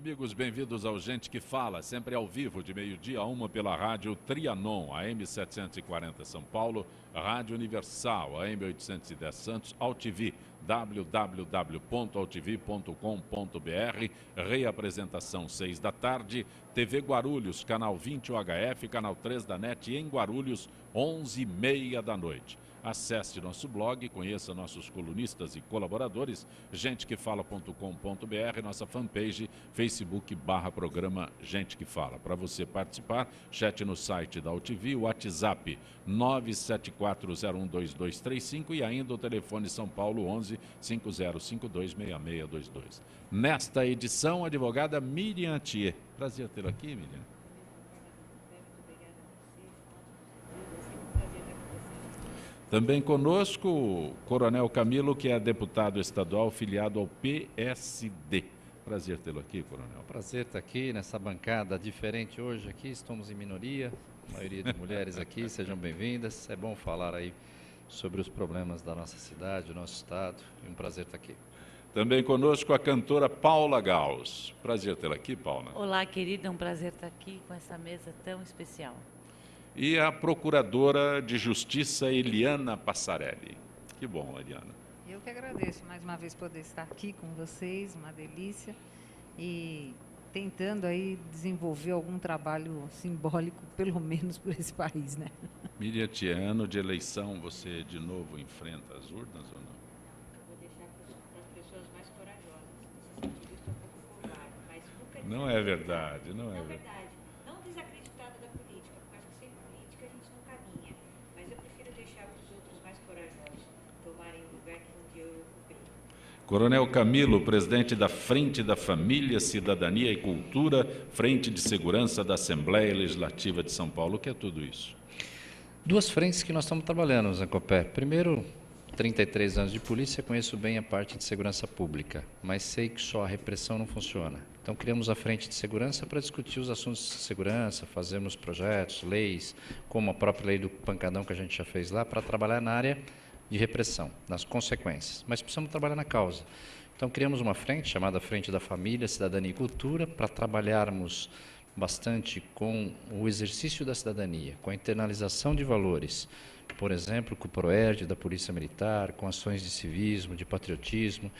amigos, bem-vindos ao Gente que Fala, sempre ao vivo, de meio-dia a 1 pela rádio Trianon, AM 740 São Paulo, Rádio Universal, AM 810 Santos, AltV, www.altv.com.br, reapresentação 6 da tarde, TV Guarulhos, canal 20 UHF, canal 3 da NET em Guarulhos, 11h30 da noite. Acesse nosso blog, conheça nossos colunistas e colaboradores, gentequefala.com.br, nossa fanpage, Facebook/programa Gente que Fala. Para você participar, chat no site da AltV, WhatsApp 974012235 e ainda o telefone São Paulo 11 50526622. Nesta edição, a advogada Miriam Thier. Prazer tê-la aqui, Miriam. Também conosco o Coronel Camilo, que é deputado estadual filiado ao PSD. Prazer tê-lo aqui, Coronel. Prazer estar aqui nessa bancada diferente hoje aqui, estamos em minoria, a maioria de mulheres aqui, sejam bem-vindas. É bom falar aí sobre os problemas da nossa cidade, do nosso estado, e um prazer estar aqui. Também conosco a cantora Paula Gauss. Prazer tê-la aqui, Paula. Olá, querida, é um prazer estar aqui com essa mesa tão especial. E a Procuradora de Justiça, Eliana Passarelli. Que bom, Eliana. Eu que agradeço mais uma vez poder estar aqui com vocês, uma delícia, e tentando aí desenvolver algum trabalho simbólico, pelo menos por esse país, né? Miriam Thier, ano de eleição, você de novo enfrenta as urnas ou não? Eu vou deixar para as pessoas mais corajosas. Nesse sentido, estou um pouco covarde, mas nunca... Não é verdade, não é verdade. Não desacreditada da política, porque acho que sem política a gente não caminha. Mas eu prefiro deixar para os outros mais corajosos tomarem o lugar que um dia eu ocupei. Coronel Camilo, presidente da Frente da Família, Cidadania e Cultura, Frente de Segurança da Assembleia Legislativa de São Paulo. O que é tudo isso? Duas frentes que nós estamos trabalhando, Zé Copé. Primeiro, 33 anos de polícia, conheço bem a parte de segurança pública, mas sei que só a repressão não funciona. Então, criamos a Frente de Segurança para discutir os assuntos de segurança, fazemos projetos, leis, como a própria lei do pancadão que a gente já fez lá, para trabalhar na área de repressão, nas consequências. Mas precisamos trabalhar na causa. Então, criamos uma frente chamada Frente da Família, Cidadania e Cultura, para trabalharmos bastante com o exercício da cidadania, com a internalização de valores, por exemplo, com o PROERD da Polícia Militar, com ações de civismo, de patriotismo,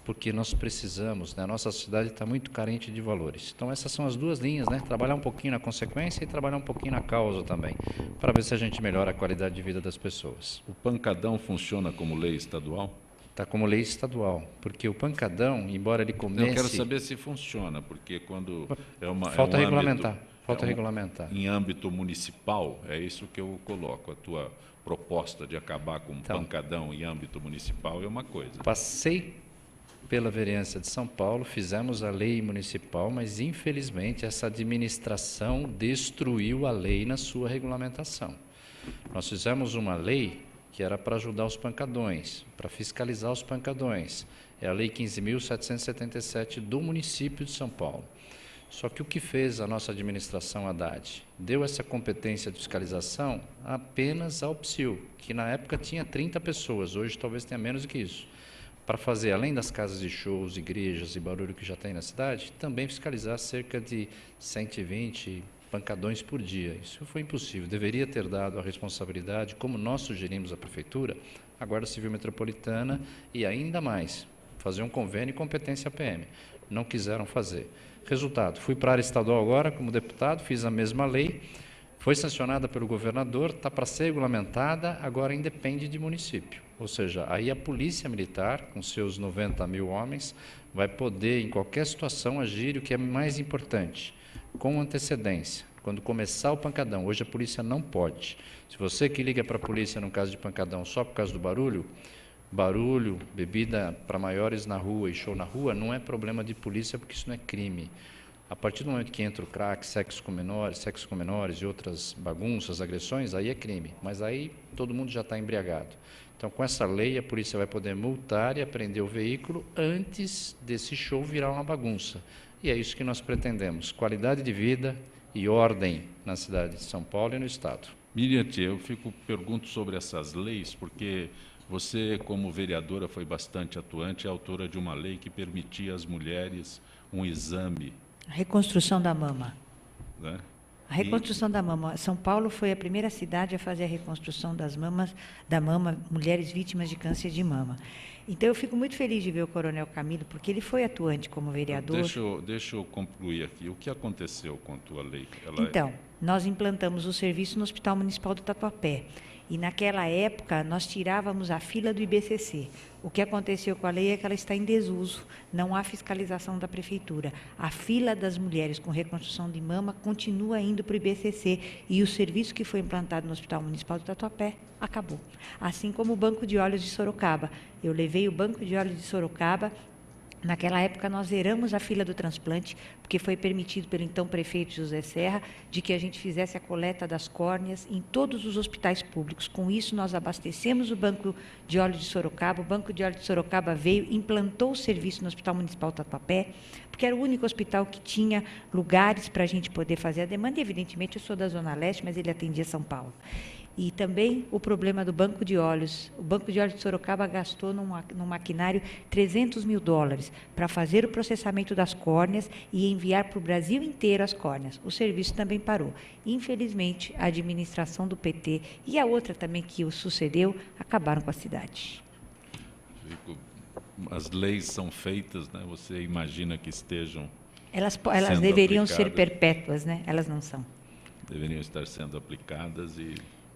porque nós precisamos, né? A nossa sociedade está muito carente de valores. Então, essas são as duas linhas, né? Trabalhar um pouquinho na consequência e trabalhar um pouquinho na causa também, para ver se a gente melhora a qualidade de vida das pessoas. O pancadão funciona como lei estadual? Está como lei estadual, porque o pancadão, embora ele comece... Eu quero saber se funciona, porque quando é uma... Falta âmbito, regulamentar, falta regulamentar. Em âmbito municipal, é isso que eu coloco. A tua proposta de acabar com o pancadão em âmbito municipal é uma coisa. Passei pela vereança de São Paulo, fizemos a lei municipal, mas infelizmente essa administração destruiu a lei na sua regulamentação. Nós fizemos uma lei que era para ajudar os pancadões, para fiscalizar os pancadões. É a Lei 15.777 do município de São Paulo. Só que o que fez a nossa administração Haddad? Deu essa competência de fiscalização apenas ao PSIL, que na época tinha 30 pessoas, hoje talvez tenha menos do que isso, para fazer, além das casas de shows, igrejas e barulho que já tem na cidade, também fiscalizar cerca de 120 pancadões por dia. Isso foi impossível. Deveria ter dado a responsabilidade, como nós sugerimos à Prefeitura, a Guarda Civil Metropolitana e ainda mais, fazer um convênio e competência PM. Não quiseram fazer. Resultado, fui para a área estadual agora como deputado, fiz a mesma lei, foi sancionada pelo governador, está para ser regulamentada, agora independe de município. Ou seja, aí a Polícia Militar, com seus 90 mil homens, vai poder, em qualquer situação, agir, o que é mais importante, com antecedência, quando começar o pancadão. Hoje a polícia não pode. Se você que liga para a polícia no caso de pancadão só por causa do barulho, bebida para maiores na rua e show na rua, não é problema de polícia, porque isso não é crime. A partir do momento que entra o crack, sexo com menores e outras bagunças, agressões, aí é crime. Mas aí todo mundo já está embriagado. Então, com essa lei, a polícia vai poder multar e apreender o veículo antes desse show virar uma bagunça. E é isso que nós pretendemos, qualidade de vida e ordem na cidade de São Paulo e no Estado. Miriam Thier, pergunto sobre essas leis, porque Você, como vereadora, foi bastante atuante, é autora de uma lei que permitia às mulheres um exame, A reconstrução da mama. né? A reconstrução da mama. São Paulo foi a primeira cidade a fazer a reconstrução das mamas, da mama, mulheres vítimas de câncer de mama. Então, eu fico muito feliz de ver o Coronel Camilo, porque ele foi atuante como vereador. Deixa eu concluir aqui. O que aconteceu com a tua lei? Então, nós implantamos o serviço no Hospital Municipal do Tatuapé. E, naquela época, nós tirávamos a fila do IBCC. O que aconteceu com a lei é que ela está em desuso, não há fiscalização da prefeitura. A fila das mulheres com reconstrução de mama continua indo para o IBCC e o serviço que foi implantado no Hospital Municipal do Tatuapé acabou. Assim como o Banco de Olhos de Sorocaba. Eu levei o Banco de Olhos de Sorocaba. Naquela época, nós zeramos a fila do transplante, porque foi permitido pelo então prefeito José Serra, de que a gente fizesse a coleta das córneas em todos os hospitais públicos. Com isso, nós abastecemos o Banco de Olhos de Sorocaba. O Banco de Olhos de Sorocaba veio, implantou o serviço no Hospital Municipal Tatuapé, porque era o único hospital que tinha lugares para a gente poder fazer a demanda. E, evidentemente, eu sou da Zona Leste, mas ele atendia São Paulo. E também o problema do Banco de Olhos. O Banco de Olhos de Sorocaba gastou num maquinário $300 mil para fazer o processamento das córneas e enviar para o Brasil inteiro as córneas. O serviço também parou. Infelizmente, a administração do PT e a outra também que o sucedeu acabaram com a cidade. As leis são feitas, né? Você imagina que estejam Elas sendo deveriam ser aplicadas. perpétuas, né? Elas não são. Deveriam estar sendo aplicadas e...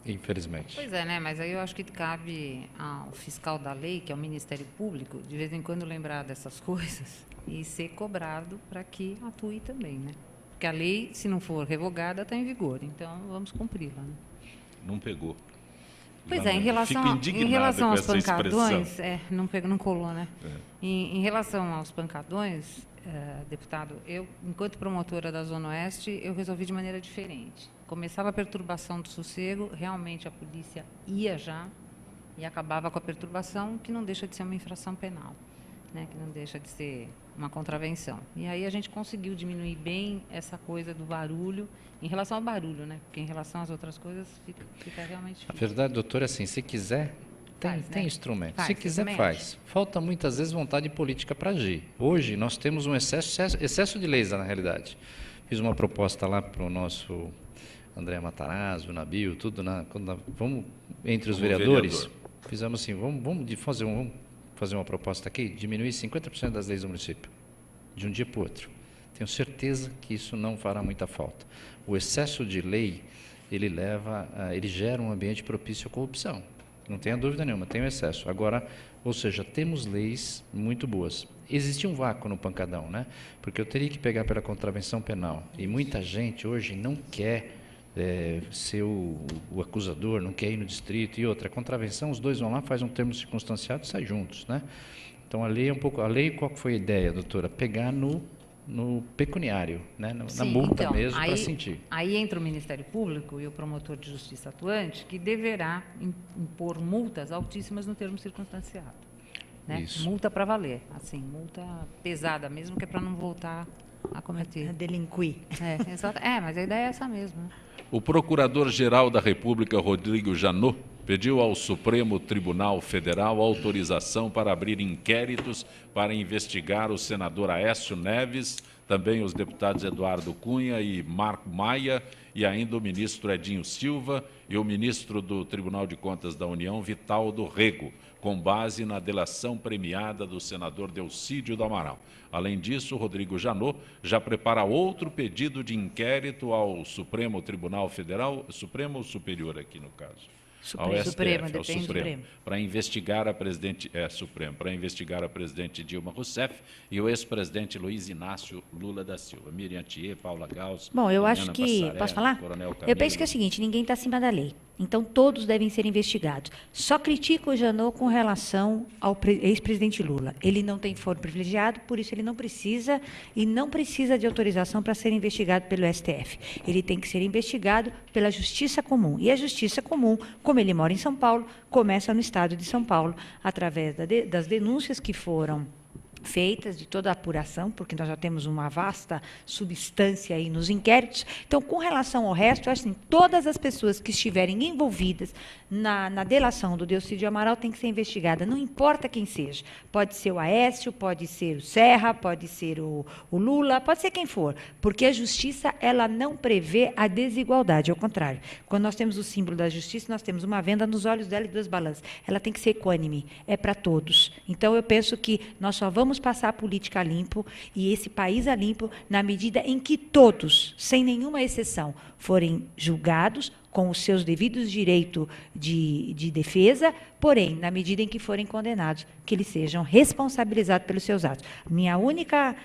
Infelizmente. Pois é, né? Mas aí eu acho que cabe ao fiscal da lei, que é o Ministério Público, de vez em quando lembrar dessas coisas e ser cobrado para que atue também, né? Porque a lei, se não for revogada, está em vigor. Então, vamos cumpri-la, né? Não pegou. Pois é, em relação, Fico indignado em relação com aos essa pancadões, expressão. não colou, né? É. Em relação aos pancadões, deputado, eu, enquanto promotora da Zona Oeste, eu resolvi de maneira diferente. Começava a perturbação do sossego, realmente a polícia ia já e acabava com a perturbação, que não deixa de ser uma infração penal, né? Que não deixa de ser uma contravenção. E aí a gente conseguiu diminuir bem essa coisa do barulho, em relação ao barulho, né? Porque em relação às outras coisas fica realmente A difícil. verdade, doutor, é assim, se quiser, tem Faz, né? instrumento. Faz, Se você quiser, também faz. Falta muitas vezes vontade política para agir. Hoje nós temos um excesso de leis, na realidade. Fiz uma proposta lá para o nosso André Matarazzo, o Nabil, tudo, vamos, entre os Como vereadores, vereador. fizemos assim, vamos fazer uma proposta aqui, diminuir 50% das leis do município, de um dia para o outro. Tenho certeza que isso não fará muita falta. O excesso de lei, ele gera um ambiente propício à corrupção. Não tenha dúvida nenhuma, tem o excesso. Agora, ou seja, temos leis muito boas. Existe um vácuo no pancadão, né? Porque eu teria que pegar pela contravenção penal. E muita gente hoje não quer ser o acusador, não quer ir no distrito. E outra, a contravenção, os dois vão lá, faz um termo circunstanciado e saem juntos, né? Então, a lei a lei, qual que foi a ideia, doutora? Pegar no pecuniário, né? Na Sim, multa então, mesmo, para sentir. Aí entra o Ministério Público e o promotor de justiça atuante, que deverá impor multas altíssimas no termo circunstanciado. Né? Isso. Multa para valer, assim, multa pesada mesmo, que é para não voltar a cometer. Delinquir. Exato. Mas a ideia é essa mesmo. Né? O Procurador-Geral da República, Rodrigo Janot, pediu ao Supremo Tribunal Federal autorização para abrir inquéritos para investigar o senador Aécio Neves, também os deputados Eduardo Cunha e Marco Maia, e ainda o ministro Edinho Silva e o ministro do Tribunal de Contas da União, Vitaldo Rego, com base na delação premiada do senador Delcídio do Amaral. Além disso, Rodrigo Janot já prepara outro pedido de inquérito ao Supremo Tribunal Federal, Supremo ou Superior aqui no caso? Ao STF, Supremo, ao depende do Supremo, para investigar a presidente, Supremo, para investigar a presidente Dilma Rousseff e o ex-presidente Luiz Inácio Lula da Silva. Miriam Thier, Paula Gauss, Bom, eu acho Juliana que... Passarello, Posso falar? Coronel Eu Camilo. penso que é o seguinte, ninguém está acima da lei. Então, todos devem ser investigados. Só critico o Janot com relação ao ex-presidente Lula. Ele não tem foro privilegiado, por isso ele não precisa de autorização para ser investigado pelo STF. Ele tem que ser investigado pela Justiça Comum. E a Justiça Comum, como ele mora em São Paulo, começa no estado de São Paulo, através das denúncias que foram feitas, de toda a apuração, porque nós já temos uma vasta substância aí nos inquéritos. Então, com relação ao resto, eu acho assim, todas as pessoas que estiverem envolvidas na delação do Delcídio Amaral têm que ser investigadas, não importa quem seja. Pode ser o Aécio, pode ser o Serra, pode ser o Lula, pode ser quem for, porque a justiça ela não prevê a desigualdade, ao contrário. Quando nós temos o símbolo da justiça, nós temos uma venda nos olhos dela e duas balanças. Ela tem que ser equânime, é para todos. Então, eu penso que nós só vamos passar a política a limpo e esse país a limpo na medida em que todos, sem nenhuma exceção, forem julgados com os seus devidos direitos de defesa, porém, na medida em que forem condenados, que eles sejam responsabilizados pelos seus atos. Minha única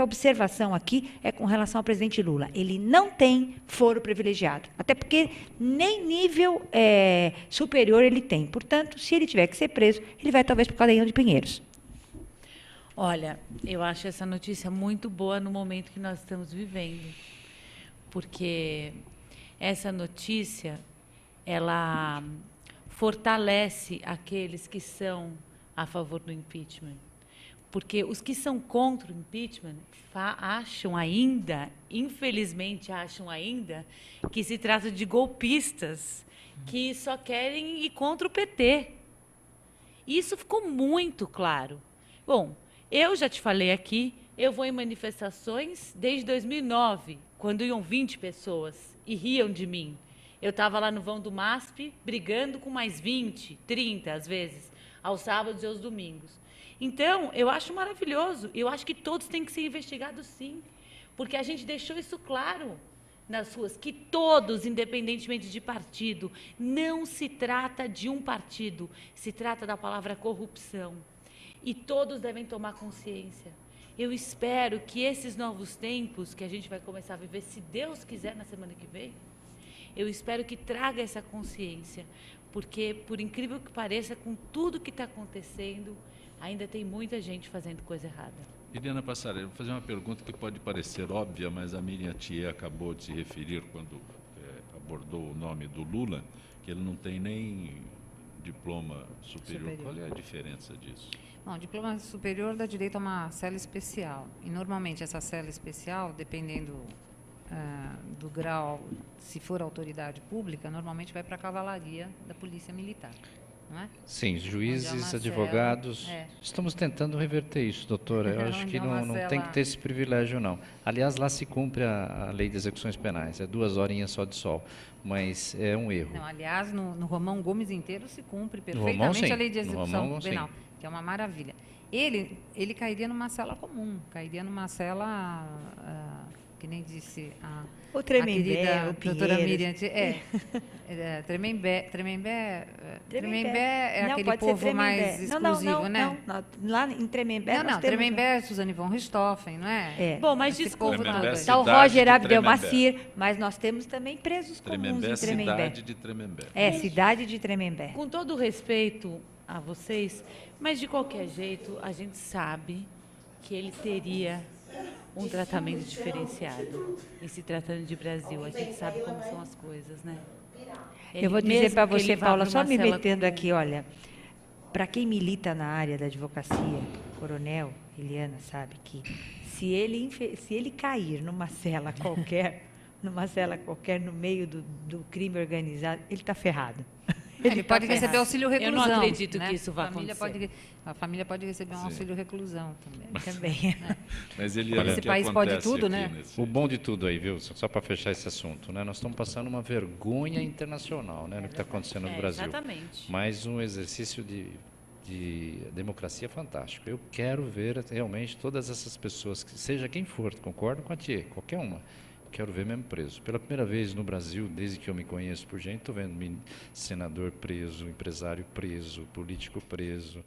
observação aqui é com relação ao presidente Lula. Ele não tem foro privilegiado, até porque nem nível superior ele tem. Portanto, se ele tiver que ser preso, ele vai talvez para o Cadeirão de Pinheiros. Olha, eu acho essa notícia muito boa no momento que nós estamos vivendo, porque essa notícia, ela fortalece aqueles que são a favor do impeachment. Porque os que são contra o impeachment acham ainda, infelizmente acham ainda, que se trata de golpistas que só querem ir contra o PT. Isso ficou muito claro. Bom, eu já te falei aqui, eu vou em manifestações desde 2009, quando iam 20 pessoas e riam de mim. Eu estava lá no vão do MASP, brigando com mais 20, 30, às vezes, aos sábados e aos domingos. Então, eu acho maravilhoso. Eu acho que todos têm que ser investigados, sim. Porque a gente deixou isso claro nas ruas, que todos, independentemente de partido, não se trata de um partido, se trata da palavra corrupção. E todos devem tomar consciência. Eu espero que esses novos tempos que a gente vai começar a viver, se Deus quiser, na semana que vem, eu espero que traga essa consciência, porque, por incrível que pareça, com tudo que está acontecendo, ainda tem muita gente fazendo coisa errada. Eliana Passarelli, vou fazer uma pergunta que pode parecer óbvia, mas a Miriam Thier acabou de se referir quando abordou o nome do Lula, que ele não tem nem diploma superior. Qual é a diferença disso? Bom, diploma superior dá direito a uma cela especial. E, normalmente, essa cela especial, dependendo do grau, se for autoridade pública, normalmente vai para a cavalaria da Polícia Militar. Não é? Sim, juízes, advogados. Estamos tentando reverter isso, doutora. Eu acho que não tem que ter esse privilégio, não. Aliás, lá se cumpre a lei de execuções penais. É 2 horinhas só de sol. Mas é um erro. Não, aliás, no Romão Gomes inteiro se cumpre Romão, perfeitamente sim. a lei de execução Romão, penal, sim. que é uma maravilha. Ele cairia numa cela comum, cairia numa cela, que nem disse O a Tremembé, querida o doutora Pinheiros. Miriam. Tremembé é Não, aquele pode ser povo Tremembé. mais exclusivo, né? Não, lá em Tremembé Não, Tremembé é Suzane von Richthofen, não é? Bom, mas Esse desculpa, povo Tremembé todo. cidade Está o de Roger Tremembé. Abdelmacir, mas nós temos também presos comuns Tremembé, em Tremembé. cidade de Tremembé. Cidade de Tremembé. com todo o respeito a vocês, mas de qualquer jeito, a gente sabe que ele teria um tratamento diferenciado. E se tratando de Brasil, a gente sabe como são as coisas, né? Eu vou dizer para Mesmo que você, ele vá Paula, pra só uma me cela metendo comum. aqui, olha, para quem milita na área da advocacia, coronel, Eliana, sabe que se ele cair numa cela qualquer, no meio do crime organizado, ele está ferrado. Ele tá pode receber ferrado. auxílio Eu não reclusão. acredito né? que isso vá A família pode receber um Sim. auxílio reclusão também. Também. Mas Eliana, Esse o que país pode acontece tudo, aqui né? nesse- O bom de tudo aí, viu? Só para fechar esse assunto, né? Nós estamos passando uma vergonha internacional, né, no que está acontecendo no Brasil. Exatamente. Mas um exercício de democracia fantástico. Eu quero ver realmente todas essas pessoas, que seja quem for, concordo com a Tia, qualquer uma, quero ver mesmo preso. Pela primeira vez no Brasil, desde que eu me conheço por gente, estou vendo senador preso, empresário preso, político preso.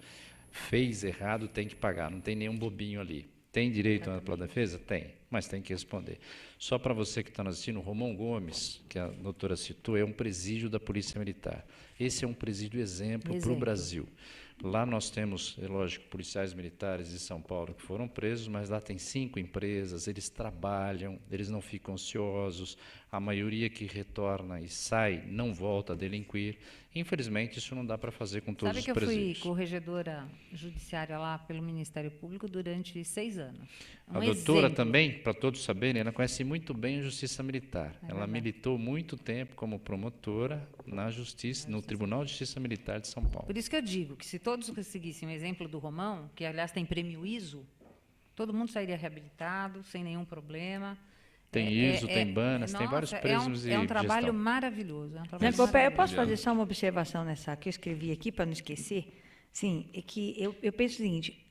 Fez errado, tem que pagar, não tem nenhum bobinho ali. Tem direito à ampla defesa? Tem, mas tem que responder. Só para você que está nos assistindo, Romão Gomes, que a doutora citou, é um presídio da Polícia Militar. Esse é um presídio exemplo para o Brasil. Lá nós temos, é lógico, policiais militares de São Paulo que foram presos, mas lá tem 5 empresas, eles trabalham, eles não ficam ociosos, A maioria que retorna e sai não volta a delinquir. Infelizmente, isso não dá para fazer com todos Sabe os que eu fui presídios. corregedora judiciária lá pelo Ministério Público durante 6 anos. A doutora também, para todos saberem, ela conhece muito bem a Justiça Militar. Ela verdade. militou muito tempo como promotora na Justiça, no Tribunal de Justiça Militar de São Paulo. Por isso que eu digo que se todos seguissem o exemplo do Romão, que aliás tem prêmio ISO, todo mundo sairia reabilitado, sem nenhum problema. Tem ISO, tem Banas, tem vários presos É um de trabalho gestão. maravilhoso. É um Né, trabalho Popé, eu maravilhoso. posso fazer só uma observação nessa que eu escrevi aqui para não esquecer? Sim, é que eu penso o seguinte: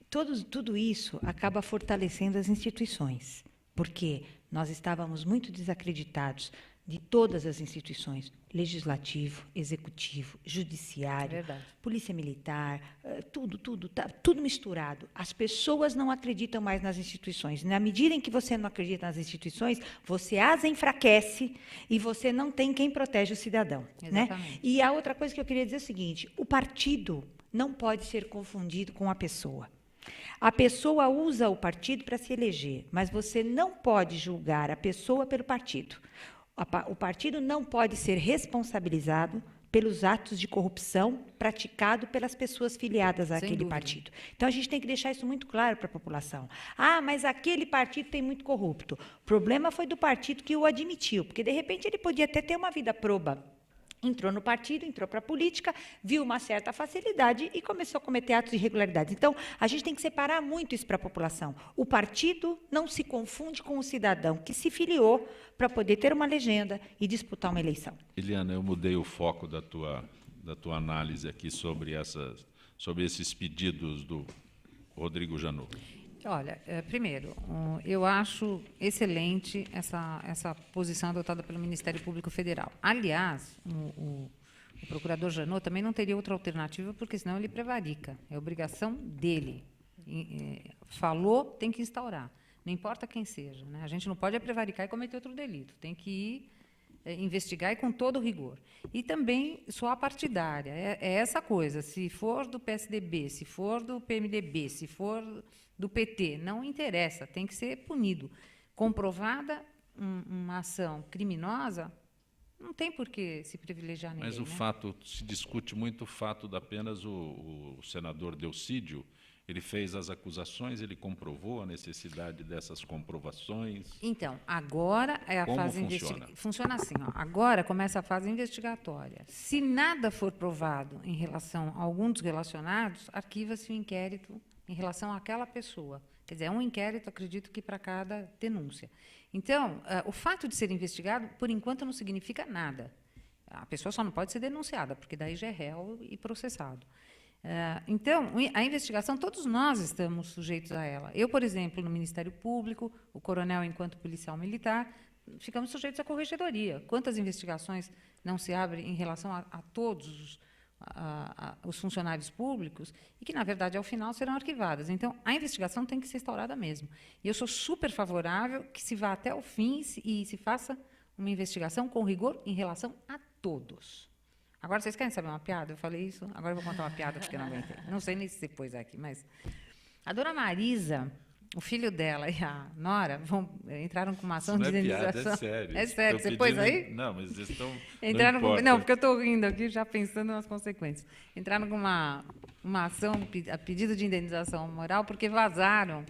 tudo isso acaba fortalecendo as instituições, porque nós estávamos muito desacreditados de todas as instituições, legislativo, executivo, judiciário, Verdade. polícia militar, tudo misturado. As pessoas não acreditam mais nas instituições. Na medida em que você não acredita nas instituições, você as enfraquece e você não tem quem protege o cidadão. Né? Exatamente. E a outra coisa que eu queria dizer é o seguinte: o partido não pode ser confundido com a pessoa. A pessoa usa o partido para se eleger, mas você não pode julgar a pessoa pelo partido. O partido não pode ser responsabilizado pelos atos de corrupção praticados pelas pessoas filiadas Sem àquele dúvida. partido. Então, a gente tem que deixar isso muito claro para a população. Ah, mas aquele partido tem muito corrupto. O problema foi do partido que o admitiu, porque, de repente, ele podia até ter uma vida proba. Entrou no partido, entrou para a política, viu uma certa facilidade e começou a cometer atos de irregularidades. Então, a gente tem que separar muito isso para a população. O partido não se confunde com o cidadão que se filiou para poder ter uma legenda e disputar uma eleição. Eliana, eu mudei o foco da tua análise aqui sobre esses pedidos do Rodrigo Janot. Olha, primeiro, eu acho excelente essa posição adotada pelo Ministério Público Federal. Aliás, o procurador Janot também não teria outra alternativa, porque senão ele prevarica. É obrigação dele. Falou, tem que instaurar. Não importa quem seja. Né? A gente não pode prevaricar e cometer outro delito. Tem que ir investigar e com todo rigor. E também só a partidária. É essa coisa. Se for do PSDB, se for do PMDB, se for do PT, não interessa, tem que ser punido. Comprovada uma ação criminosa, não tem por que se privilegiar ninguém. Mas o fato, se discute muito o fato de apenas o senador Delcídio, ele fez as acusações, ele comprovou a necessidade dessas comprovações. Então, agora é a Como fase funciona? Funciona assim, ó. Agora começa a fase investigatória. Se nada for provado em relação a algum dos relacionados, arquiva-se o inquérito em relação àquela pessoa. Quer dizer, é um inquérito, acredito que para cada denúncia. Então, o fato de ser investigado, por enquanto, não significa nada. A pessoa só não pode ser denunciada, porque daí já é réu e processado. Então, a investigação, todos nós estamos sujeitos a ela. Eu, por exemplo, no Ministério Público, o coronel, enquanto policial militar, ficamos sujeitos à corregedoria. Quantas investigações não se abrem em relação a todos os funcionários públicos e que, na verdade, ao final serão arquivadas. Então, a investigação tem que ser instaurada mesmo. E eu sou super favorável que se vá até o fim e se faça uma investigação com rigor em relação a todos. Agora, vocês querem saber uma piada? Eu falei isso, agora eu vou contar uma piada porque eu não aguentei. Não sei nem se você pôs aqui, mas... A dona Marisa, o filho dela e a nora entraram com uma ação de indenização. Piada, é sério. É sério, Estão você pôs pedindo- aí? Não, mas eles estão... Entraram não com, importa. não, porque eu estou rindo aqui já pensando nas consequências. Entraram com uma ação a pedido de indenização moral porque vazaram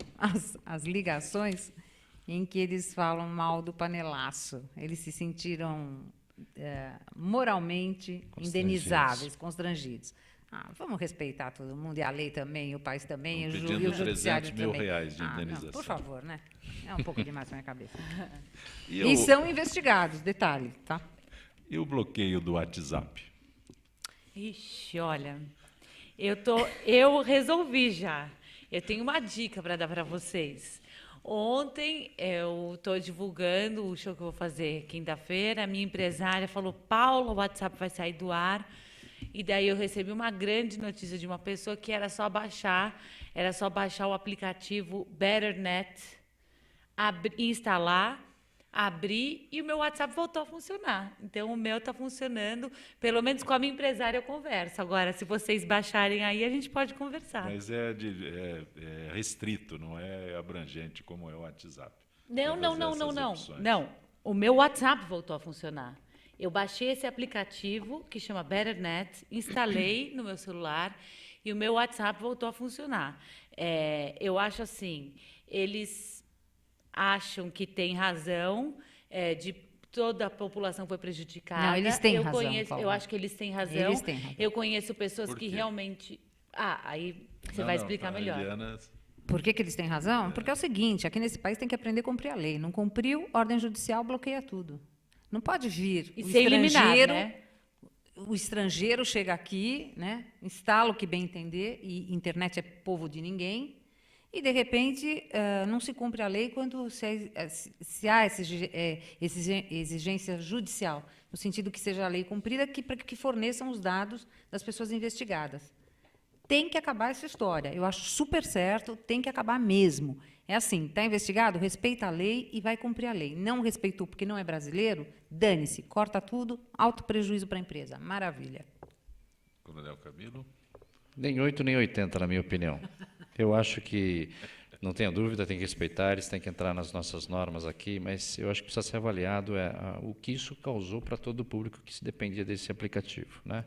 as ligações em que eles falam mal do panelaço. Eles se sentiram moralmente indenizáveis, constrangidos. Vamos respeitar todo mundo, e a lei também, o país também, e Estão o pedindo judiciário 300 mil também. reais de Não, indenização. por favor, né? É um pouco demais para minha cabeça. E são investigados, detalhe, tá? E o bloqueio do WhatsApp? Ixi, olha, eu resolvi já. Eu tenho uma dica para dar para vocês. Ontem eu estou divulgando o show que eu vou fazer quinta-feira. A minha empresária falou: Paula, o WhatsApp vai sair do ar. E daí eu recebi uma grande notícia de uma pessoa que era só baixar o aplicativo BetterNet, instalar, abrir e o meu WhatsApp voltou a funcionar. Então o meu está funcionando, pelo menos com a minha empresária eu converso. Agora, se vocês baixarem aí, a gente pode conversar. Mas é restrito, não é abrangente como é o WhatsApp. Não. Todas essas opções. Não. o meu WhatsApp voltou a funcionar. Eu baixei esse aplicativo que chama BetterNet, instalei no meu celular e o meu WhatsApp voltou a funcionar. Eu acho assim, eles acham que tem razão, de toda a população foi prejudicada. Não, eles têm razão, Paula. Eu acho que eles têm razão. Eles têm razão. Eu conheço pessoas Por que quê? realmente... aí você vai explicar melhor. Eliana, Por que eles têm razão? Porque é o seguinte, aqui nesse país tem que aprender a cumprir a lei. Não cumpriu, ordem judicial bloqueia tudo. Não pode vir E o ser eliminado, estrangeiro, né? o estrangeiro chega aqui, né, instala o que bem entender, e internet é povo de ninguém, e, de repente, não se cumpre a lei quando se há essa exigência judicial, no sentido que seja a lei cumprida, para que forneçam os dados das pessoas investigadas. Tem que acabar essa história. Eu acho super certo, tem que acabar mesmo. É assim, está investigado, respeita a lei e vai cumprir a lei. Não respeitou porque não é brasileiro, dane-se, corta tudo, alto prejuízo para a empresa. Maravilha. Coronel Camilo. Nem 8 nem 80, na minha opinião. Eu acho que, não tenha dúvida, tem que respeitar, eles têm que entrar nas nossas normas aqui, mas eu acho que precisa ser avaliado o que isso causou para todo o público que se dependia desse aplicativo, né?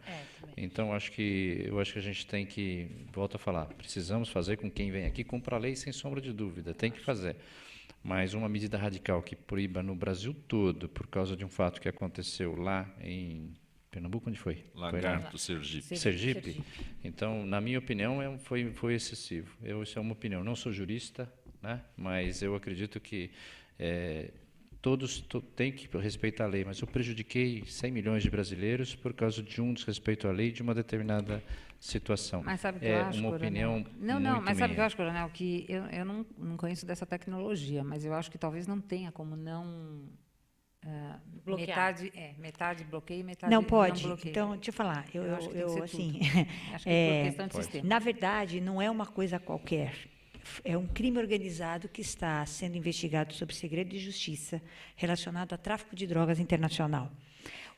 Então, eu acho que a gente tem que, volto a falar, precisamos fazer com quem vem aqui cumpra a lei sem sombra de dúvida, tem que fazer. Mas uma medida radical que proíba no Brasil todo, por causa de um fato que aconteceu lá em Pernambuco, onde foi? Lagarto, Sergipe. Sergipe. Então, na minha opinião, foi excessivo. Isso é uma opinião. Não sou jurista, né? Mas eu acredito que todos têm que respeitar a lei. Mas eu prejudiquei 100 milhões de brasileiros por causa de um desrespeito à lei de uma determinada situação. Mas sabe o que eu acho, uma Coronel? opinião Não, mas sabe o que eu minha. acho, Coronel? Que eu não conheço dessa tecnologia, mas eu acho que talvez não tenha como não... Bloquear. metade bloqueia e metade Não pode. bloqueia. Então, deixa eu falar. Eu acho que tem que ser assim, Acho que por questão de sistema. na verdade, não é uma coisa qualquer. É um crime organizado que está sendo investigado sob segredo de justiça relacionado a tráfico de drogas internacional.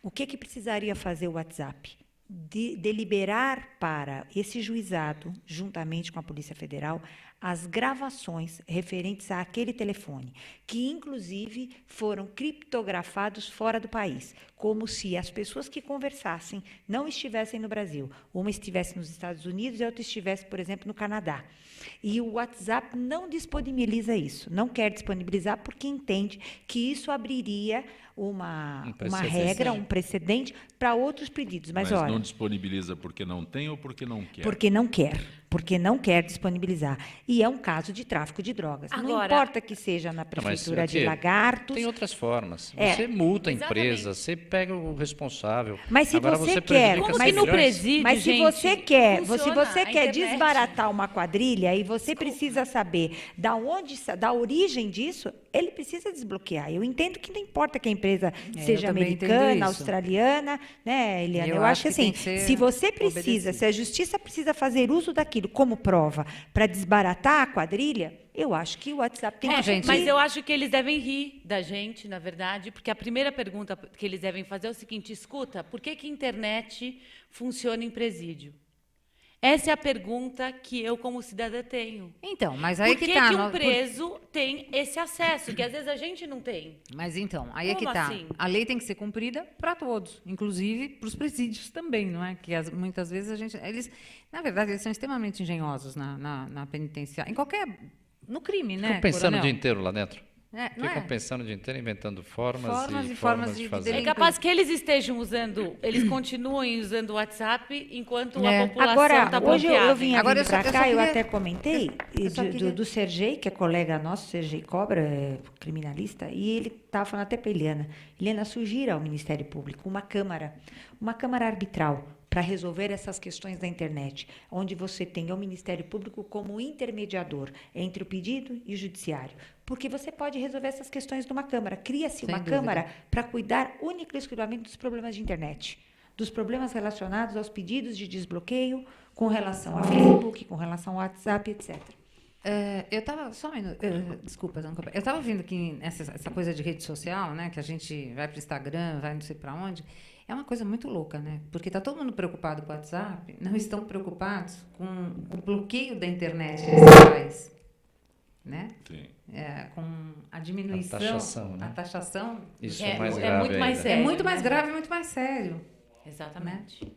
O que precisaria fazer o WhatsApp? Deliberar para esse juizado, juntamente com a Polícia Federal, as gravações referentes àquele telefone, que, inclusive, foram criptografados fora do país, como se as pessoas que conversassem não estivessem no Brasil. Uma estivesse nos Estados Unidos e a outra estivesse, por exemplo, no Canadá. E o WhatsApp não disponibiliza isso, não quer disponibilizar porque entende que isso abriria uma regra, um precedente para outros pedidos. Mas olha, não disponibiliza porque não tem ou porque não quer? Porque não quer disponibilizar. E é um caso de tráfico de drogas. Não Agora, importa que seja na prefeitura de Lagartos. Tem outras formas. Você multa a empresa, você pega o responsável. Mas se Agora você prejudica quer, Como 100 que no milhões. presídio, mas se gente, você quer, se funciona você a quer internet? desbaratar uma quadrilha e você precisa saber da origem disso, ele precisa desbloquear. Eu entendo que não importa que a empresa seja eu também entendo americana, isso. australiana, né, Eliana? Eu Eu acho que acho que tem assim, que ser se você precisa, obedecido. se a justiça precisa fazer uso daquilo como prova para desbaratar a quadrilha, eu acho que o WhatsApp tem que gente, Mas eu acho que eles devem rir da gente, na verdade, porque a primeira pergunta que eles devem fazer é o seguinte: escuta, por que a internet funciona em presídio? Essa é a pergunta que eu, como cidadã, tenho. Então, mas aí Por que tá. um preso tem esse acesso, que às vezes a gente não tem? Mas então, aí é que Como tá. assim? A lei tem que ser cumprida para todos, inclusive para os presídios também, não é? Que muitas vezes na verdade, eles são extremamente engenhosos na penitenciária, no crime, né? Ficam pensando Coronel? o dia inteiro lá dentro. Não Ficam é? pensando o dia inteiro, inventando formas e e formas de fazer. É capaz que eles estejam usando, eles continuem usando o WhatsApp enquanto a população Agora, está hoje eu vim Agora, para eu só cá, eu queria- até comentei eu só queria- do Sergei, que é colega nosso, Sergei Cobra, criminalista, e ele estava falando até para a Eliana, sugira ao Ministério Público uma câmara arbitral para resolver essas questões da internet, onde você tenha o Ministério Público como intermediador entre o pedido e o judiciário. Porque você pode resolver essas questões numa câmara. Cria-se Sem uma dúvida. câmara para cuidar única e exclusivamente dos problemas de internet, dos problemas relacionados aos pedidos de desbloqueio com relação ao Facebook, com relação ao WhatsApp, etc. Eu estava só um minuto, desculpa, Zanca, eu estava vendo que essa coisa de rede social, né, que a gente vai para o Instagram, vai não sei para onde, é uma coisa muito louca, né? Porque está todo mundo preocupado com o WhatsApp, não estão preocupados com o bloqueio da internet nesse país. né? Sim. Com a diminuição, A taxação, né? a taxação Isso É- é mais é grave muito mais ainda. sério. é muito mais né? grave e muito mais sério. Exatamente.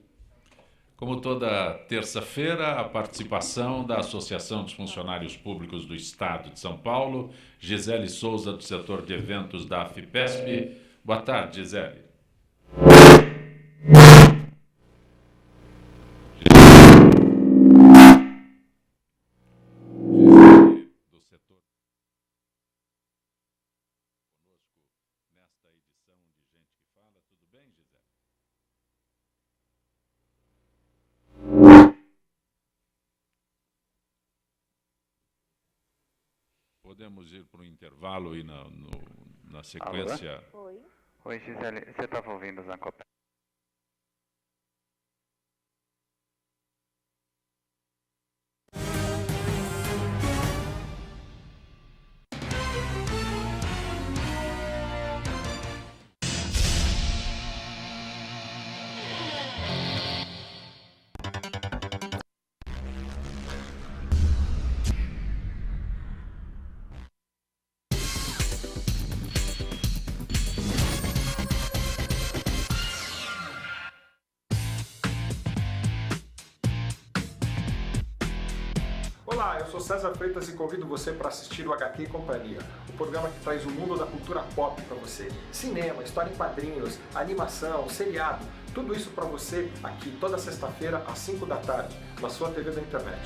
Como toda terça-feira, a participação da Associação dos Funcionários Públicos do Estado de São Paulo, Gisele Souza, do setor de eventos da AFIPESP. Boa tarde, Gisele. Gisele, do setor conosco nesta edição de Gente que Fala. Tudo bem, Gisele? Podemos ir para o intervalo e na sequência. Oi, Gisele, você estava ouvindo o Zancopé? Olá, eu sou César Freitas e convido você para assistir o HQ e Companhia, o programa que traz o mundo da cultura pop para você. Cinema, história em quadrinhos, animação, seriado, tudo isso para você aqui toda sexta-feira às 5 da tarde, na sua TV da internet.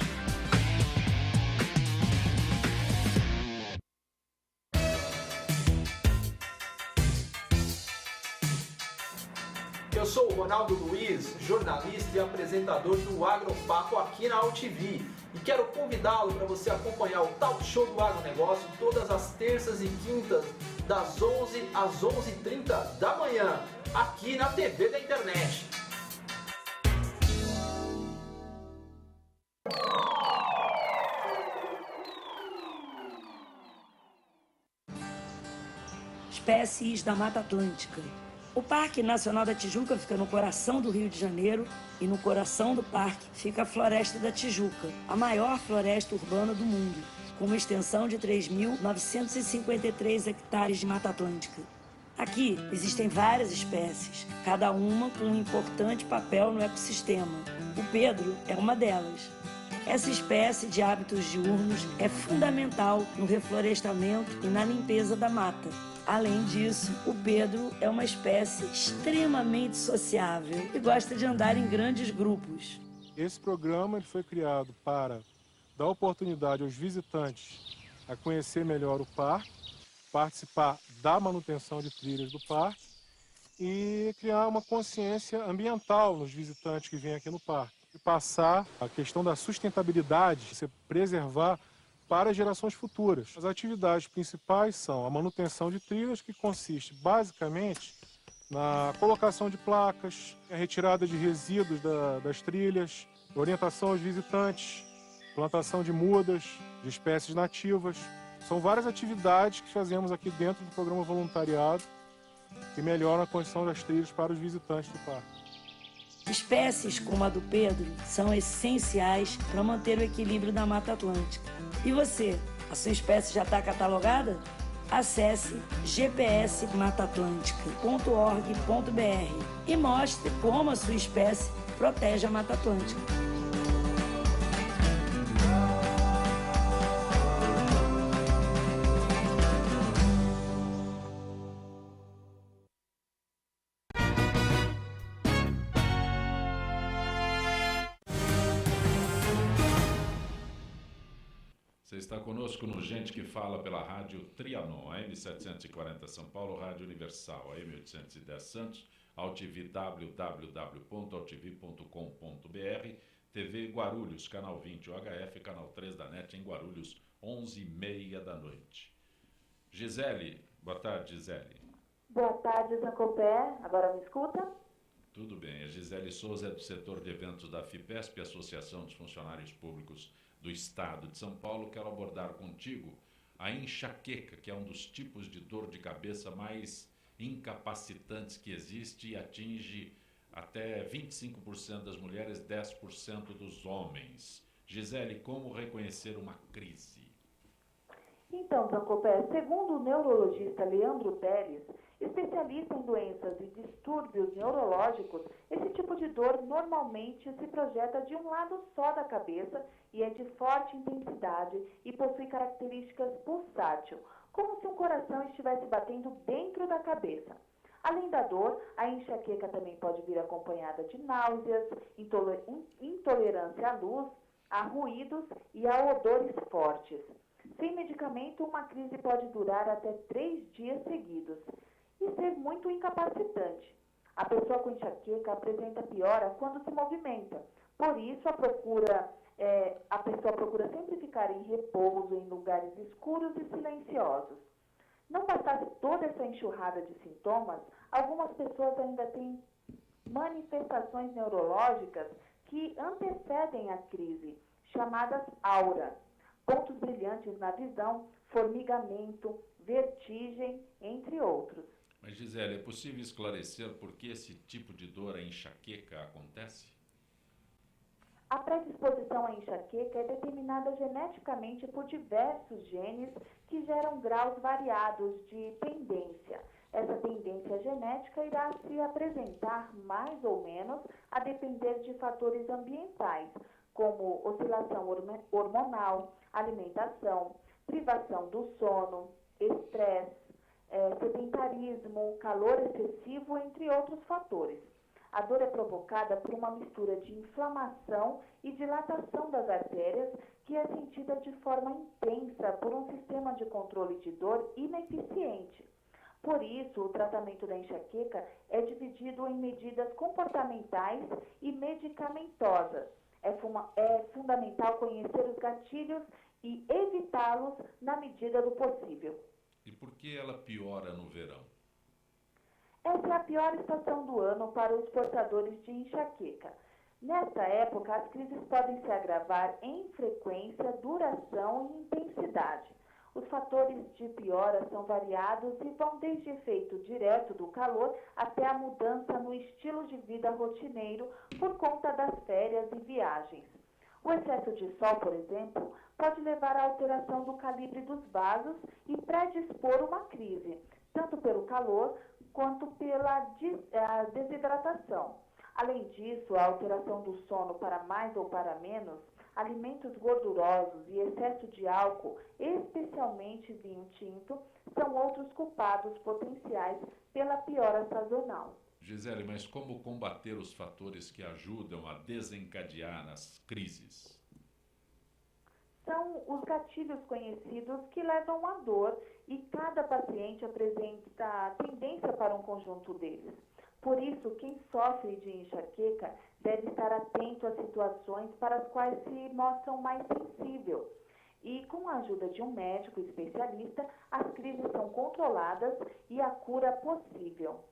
Eu sou o Ronaldo Luiz, jornalista e apresentador do Agropapo aqui na UTV. E quero convidá-lo para você acompanhar o Talk Show do Agronegócio todas as terças e quintas, das 11 às 11h30 da manhã, aqui na TV da internet. Espécies da Mata Atlântica. O Parque Nacional da Tijuca fica no coração do Rio de Janeiro e no coração do parque fica a Floresta da Tijuca, a maior floresta urbana do mundo, com uma extensão de 3.953 hectares de Mata Atlântica. Aqui existem várias espécies, cada uma com um importante papel no ecossistema. O Pedro é uma delas. Essa espécie de hábitos diurnos é fundamental no reflorestamento e na limpeza da mata. Além disso, o Pedro é uma espécie extremamente sociável e gosta de andar em grandes grupos. Esse programa ele foi criado para dar oportunidade aos visitantes a conhecer melhor o parque, participar da manutenção de trilhas do parque e criar uma consciência ambiental nos visitantes que vêm aqui no parque. E passar a questão da sustentabilidade, se preservar para gerações futuras. As atividades principais são a manutenção de trilhas, que consiste basicamente na colocação de placas, a retirada de resíduos das trilhas, orientação aos visitantes, plantação de mudas, de espécies nativas. São várias atividades que fazemos aqui dentro do programa voluntariado que melhoram a condição das trilhas para os visitantes do parque. Espécies como a do Pedro são essenciais para manter o equilíbrio da Mata Atlântica. E você, a sua espécie já está catalogada? Acesse gpsmataatlântica.org.br e mostre como a sua espécie protege a Mata Atlântica. Você está conosco no Gente que Fala pela Rádio Trianon, AM 740 São Paulo, Rádio Universal, AM 810 Santos, AltV www.altv.com.br, TV Guarulhos, canal 20, UHF, canal 3 da NET em Guarulhos, 11h30 da noite. Gisele, boa tarde, Gisele. Boa tarde, Zancopé. Agora me escuta? Tudo bem. A Gisele Souza é do setor de eventos da FIPESP, Associação dos Funcionários Públicos do Estado de São Paulo. Quero abordar contigo a enxaqueca, que é um dos tipos de dor de cabeça mais incapacitantes que existe e atinge até 25% das mulheres, 10% dos homens. Gisele, como reconhecer uma crise? Então, Zancopé, segundo o neurologista Leandro Teles, especialista em doenças e distúrbios neurológicos, esse tipo de dor normalmente se projeta de um lado só da cabeça e é de forte intensidade e possui características pulsátil, como se um coração estivesse batendo dentro da cabeça. Além da dor, a enxaqueca também pode vir acompanhada de náuseas, intolerância à luz, a ruídos e a odores fortes. Sem medicamento, uma crise pode durar até 3 dias seguidos e ser muito incapacitante. A pessoa com enxaqueca apresenta piora quando se movimenta. Por isso, a pessoa procura sempre ficar em repouso, em lugares escuros e silenciosos. Não bastasse toda essa enxurrada de sintomas, algumas pessoas ainda têm manifestações neurológicas que antecedem a crise, chamadas aura. Pontos brilhantes na visão, formigamento, vertigem, entre outros. Mas, Gisele, é possível esclarecer por que esse tipo de dor, a enxaqueca, acontece? A predisposição à enxaqueca é determinada geneticamente por diversos genes que geram graus variados de tendência. Essa tendência genética irá se apresentar mais ou menos a depender de fatores ambientais, como oscilação hormonal, alimentação, privação do sono, estresse, sedentarismo, calor excessivo, entre outros fatores. A dor é provocada por uma mistura de inflamação e dilatação das artérias que é sentida de forma intensa por um sistema de controle de dor ineficiente. Por isso, o tratamento da enxaqueca é dividido em medidas comportamentais e medicamentosas. É fundamental conhecer os gatilhos e evitá-los na medida do possível. E por que ela piora no verão? Essa é a pior estação do ano para os portadores de enxaqueca. Nesta época, as crises podem se agravar em frequência, duração e intensidade. Os fatores de piora são variados e vão desde efeito direto do calor até a mudança no estilo de vida rotineiro por conta das férias e viagens. O excesso de sol, por exemplo, pode levar à alteração do calibre dos vasos e predispor uma crise, tanto pelo calor quanto pela desidratação. Além disso, a alteração do sono para mais ou para menos, alimentos gordurosos e excesso de álcool, especialmente vinho tinto, são outros culpados potenciais pela piora sazonal. Gisele, mas como combater os fatores que ajudam a desencadear as crises? São os gatilhos conhecidos que levam à dor e cada paciente apresenta tendência para um conjunto deles. Por isso, quem sofre de enxaqueca deve estar atento a situações para as quais se mostram mais sensível. E com a ajuda de um médico especialista, as crises são controladas e a cura possível.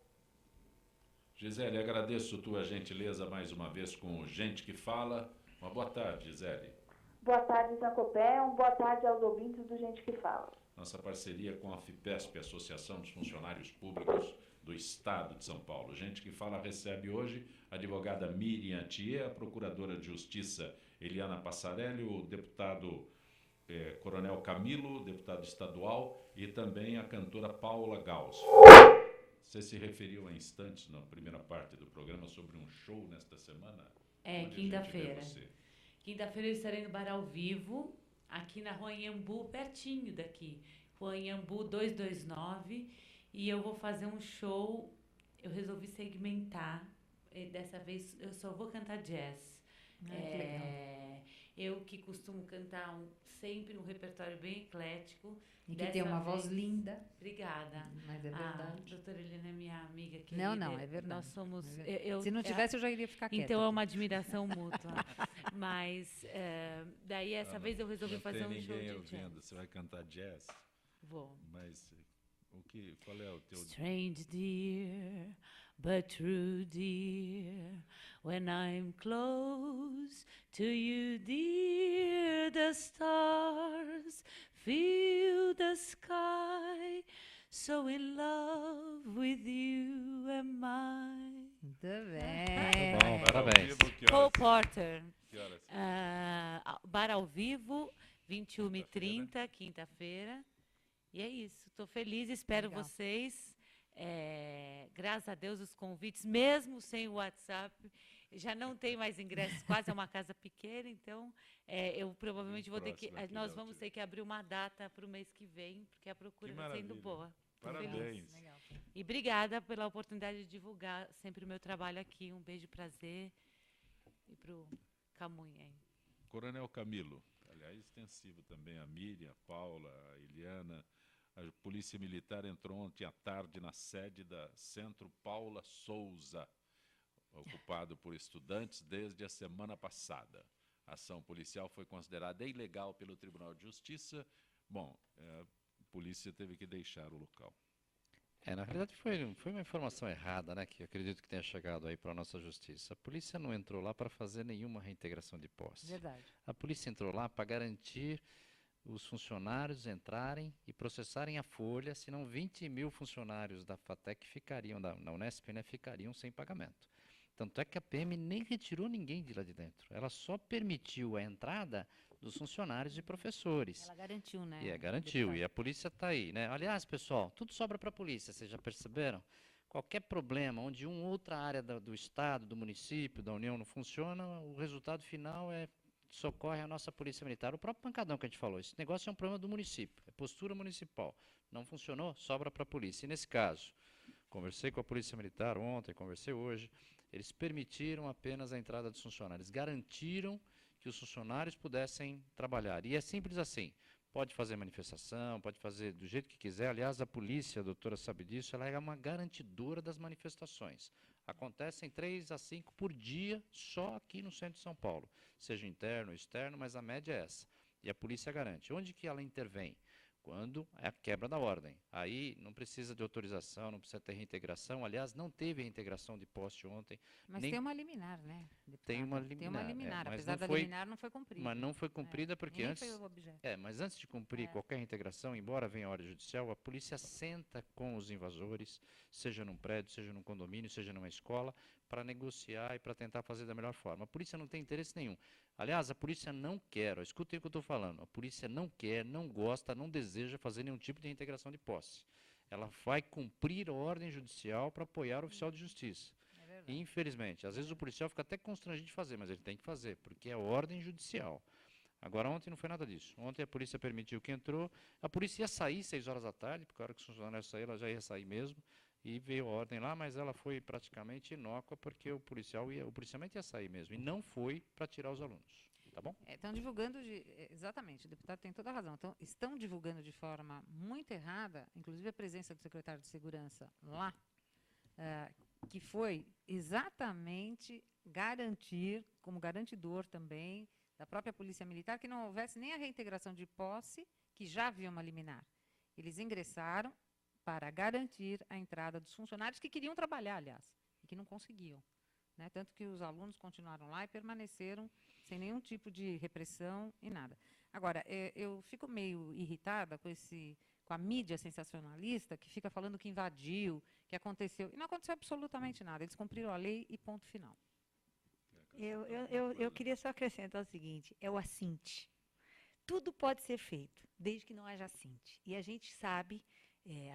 Gisele, agradeço tua gentileza mais uma vez com o Gente que Fala. Uma boa tarde, Gisele. Boa tarde, Zancopé. Boa tarde aos ouvintes do Gente que Fala. Nossa parceria com a FIPESP, Associação dos Funcionários Públicos do Estado de São Paulo. Gente que Fala recebe hoje a advogada Miriam Thier, a procuradora de Justiça Eliana Passarelli, o deputado Coronel Camilo, deputado estadual, e também a cantora Paula Gauss. Você se referiu há instantes, na primeira parte do programa, sobre um show nesta semana? Quinta-feira. Quinta-feira eu estarei no Bar ao Vivo, aqui na Rua Anhambu, pertinho daqui. Rua Anhambu 229. E eu vou fazer um show, eu resolvi segmentar. Dessa vez eu só vou cantar jazz. Eu que costumo cantar sempre um repertório bem eclético. E que tem uma voz linda. Obrigada. Mas é verdade. A doutora Helena é minha amiga querida. Não, é verdade. Nós somos... Se não tivesse, eu já iria ficar quieta. Então é uma admiração mútua. Mas daí essa vez eu resolvi fazer um show de ouvindo. jazz. Você vai cantar jazz? Vou. Mas qual é o teu... Strange dear, but true dear, when I'm close to you dear, the stars fill the sky, so in love with you am I. Muito bem. Tá bom, parabéns. Cole Porter. Que horas? Bar ao Vivo, 21h30, quinta-feira. E é isso. Estou feliz, espero Legal. vocês. Graças a Deus, os convites, mesmo sem o WhatsApp, já não tem mais ingressos, quase é uma casa pequena, então eu provavelmente vou ter que. Nós vamos ter que abrir uma data para o mês que vem, porque a procura está sendo boa. Tô Parabéns. feliz. E obrigada pela oportunidade de divulgar sempre o meu trabalho aqui. Um beijo, prazer. E para o Camunha aí. Coronel Camilo, aliás, extensivo também, a Miriam, a Paula, a Eliana. A Polícia Militar entrou ontem à tarde na sede da Centro Paula Souza, ocupado por estudantes desde a semana passada. A ação policial foi considerada ilegal pelo Tribunal de Justiça. Bom, a polícia teve que deixar o local. Na verdade foi uma informação errada, né, que eu acredito que tenha chegado aí para a nossa justiça. A polícia não entrou lá para fazer nenhuma reintegração de posse. Verdade. A polícia entrou lá para garantir os funcionários entrarem e processarem a folha, senão 20 mil funcionários da FATEC ficariam, da Unesp, né, ficariam sem pagamento. Tanto é que a PM nem retirou ninguém de lá de dentro. Ela só permitiu a entrada dos funcionários e professores. Ela garantiu, né? Garantiu. E a polícia está aí, né? Aliás, pessoal, tudo sobra para a polícia, vocês já perceberam? Qualquer problema onde outra área do Estado, do município, da União não funciona, o resultado final socorre a nossa Polícia Militar. O próprio pancadão que a gente falou, esse negócio é um problema do município, é postura municipal. Não funcionou, sobra para a polícia. E nesse caso, conversei com a Polícia Militar ontem, conversei hoje, eles permitiram apenas a entrada dos funcionários, garantiram que os funcionários pudessem trabalhar. E é simples assim, pode fazer manifestação, pode fazer do jeito que quiser. Aliás, a polícia, a doutora sabe disso, ela é uma garantidora das manifestações. Acontecem 3 a 5 por dia só aqui no centro de São Paulo, seja interno ou externo, mas a média é essa. E a polícia garante. Onde que ela intervém? Quando é a quebra da ordem. Aí não precisa de autorização, não precisa ter reintegração. Aliás, não teve reintegração de posse ontem. Mas tem uma liminar, né, deputado? Tem uma liminar. Tem uma liminar, mas apesar da liminar não foi cumprida. Mas não foi cumprida porque Nem antes... foi o objeto. mas antes de cumprir qualquer reintegração, embora venha a ordem judicial, a polícia senta com os invasores, seja num prédio, seja num condomínio, seja numa escola, para negociar e para tentar fazer da melhor forma. A polícia não tem interesse nenhum. Aliás, a polícia não quer, escutem o que eu estou falando, a polícia não quer, não gosta, não deseja fazer nenhum tipo de reintegração de posse. Ela vai cumprir a ordem judicial para apoiar o oficial de justiça. E, infelizmente, às vezes o policial fica até constrangido de fazer, mas ele tem que fazer, porque é ordem judicial. Agora, ontem não foi nada disso. Ontem a polícia permitiu que entrou, a polícia ia sair 6 horas da tarde, porque a hora que os funcionários saíram, ela já ia sair mesmo, e veio a ordem lá, mas ela foi praticamente inócua, porque o policiamento ia sair mesmo, e não foi para tirar os alunos. Tá bom? Estão divulgando, exatamente, o deputado tem toda a razão. Então, estão divulgando de forma muito errada, inclusive a presença do secretário de Segurança lá, que foi exatamente garantir, como garantidor também, da própria Polícia Militar, que não houvesse nem a reintegração de posse, que já havia uma liminar. Eles ingressaram para garantir a entrada dos funcionários que queriam trabalhar, aliás, e que não conseguiam. Né? Tanto que os alunos continuaram lá e permaneceram sem nenhum tipo de repressão e nada. Agora, eu fico meio irritada com a mídia sensacionalista que fica falando que invadiu, que aconteceu. E não aconteceu absolutamente nada. Eles cumpriram a lei e ponto final. Eu queria só acrescentar o seguinte, é o assinte. Tudo pode ser feito, desde que não haja assinte. E a gente sabe,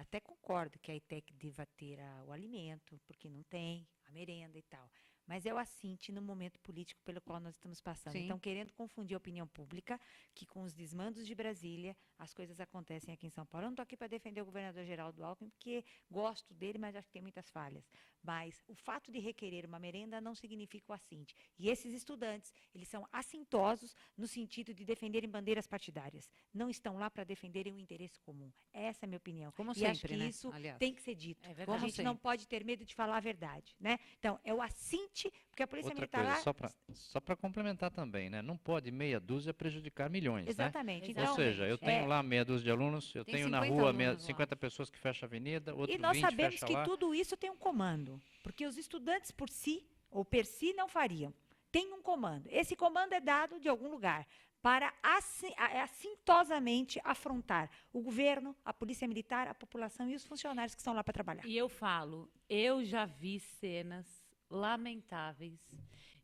até concordo que a ETEC deva ter o alimento, porque não tem, a merenda e tal. Mas é o assinte no momento político pelo qual nós estamos passando. Sim. Então, querendo confundir a opinião pública, que com os desmandos de Brasília, as coisas acontecem aqui em São Paulo. Eu não estou aqui para defender o governador Geraldo Alckmin, porque gosto dele, mas acho que tem muitas falhas. Mas o fato de requerer uma merenda não significa o assinte. E esses estudantes, eles são assintosos no sentido de defenderem bandeiras partidárias. Não estão lá para defenderem o interesse comum. Essa é a minha opinião. Como e sempre, acho que né? isso Aliás. tem que ser dito. É verdade. A gente não pode ter medo de falar a verdade. Né? Então, é o assinte, porque a Polícia Outra Militar... coisa, só para complementar também, né? Não pode meia dúzia prejudicar milhões, Exatamente. Né? Então, ou seja, eu tenho lá meia dúzia de alunos, eu Tem tenho na 50 rua alunos 50 pessoas que fecham a avenida, outros e nós 20 sabemos fecha que lá. tudo isso tem um comando, porque os estudantes por si, ou per si, não fariam. Tem um comando. Esse comando é dado de algum lugar para assintosamente afrontar o governo, a Polícia Militar, a população e os funcionários que estão lá para trabalhar. E eu falo, eu já vi cenas lamentáveis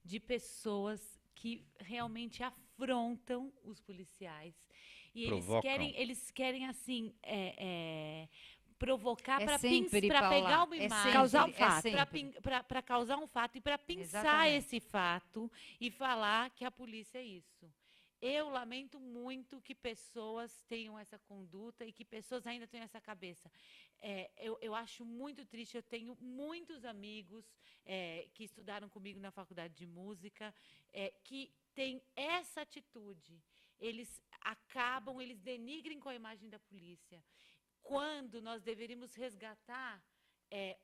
de pessoas que realmente afrontam os policiais. E Provocam. eles querem assim, provocar para sempre, pegar Paula, uma é imagem, sempre, Causar um é fato. sempre. para causar um fato e para pensar Exatamente. esse fato e falar que a polícia é isso. Eu lamento muito que pessoas tenham essa conduta e que pessoas ainda tenham essa cabeça. Eu acho muito triste. Eu tenho muitos amigos que estudaram comigo na faculdade de música que têm essa atitude. Eles denigrem com a imagem da polícia. Quando nós deveríamos resgatar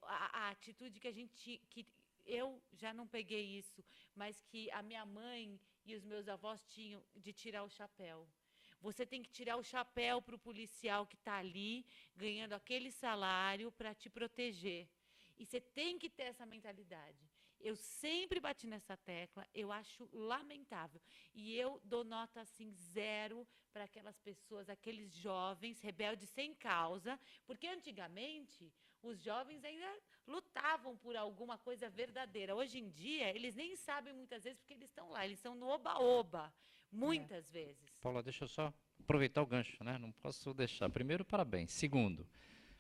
a atitude que eu já não peguei isso, mas que a minha mãe e os meus avós tinham de tirar o chapéu. Você tem que tirar o chapéu para o policial que está ali, ganhando aquele salário para te proteger. E você tem que ter essa mentalidade. Eu sempre bati nessa tecla, eu acho lamentável. E eu dou nota assim 0 para aquelas pessoas, aqueles jovens rebeldes sem causa, porque antigamente os jovens ainda lutavam por alguma coisa verdadeira. Hoje em dia, eles nem sabem muitas vezes porque eles estão lá, eles estão no oba-oba, muitas vezes. Paula, deixa eu só aproveitar o gancho, né? Não posso deixar. Primeiro, parabéns. Segundo,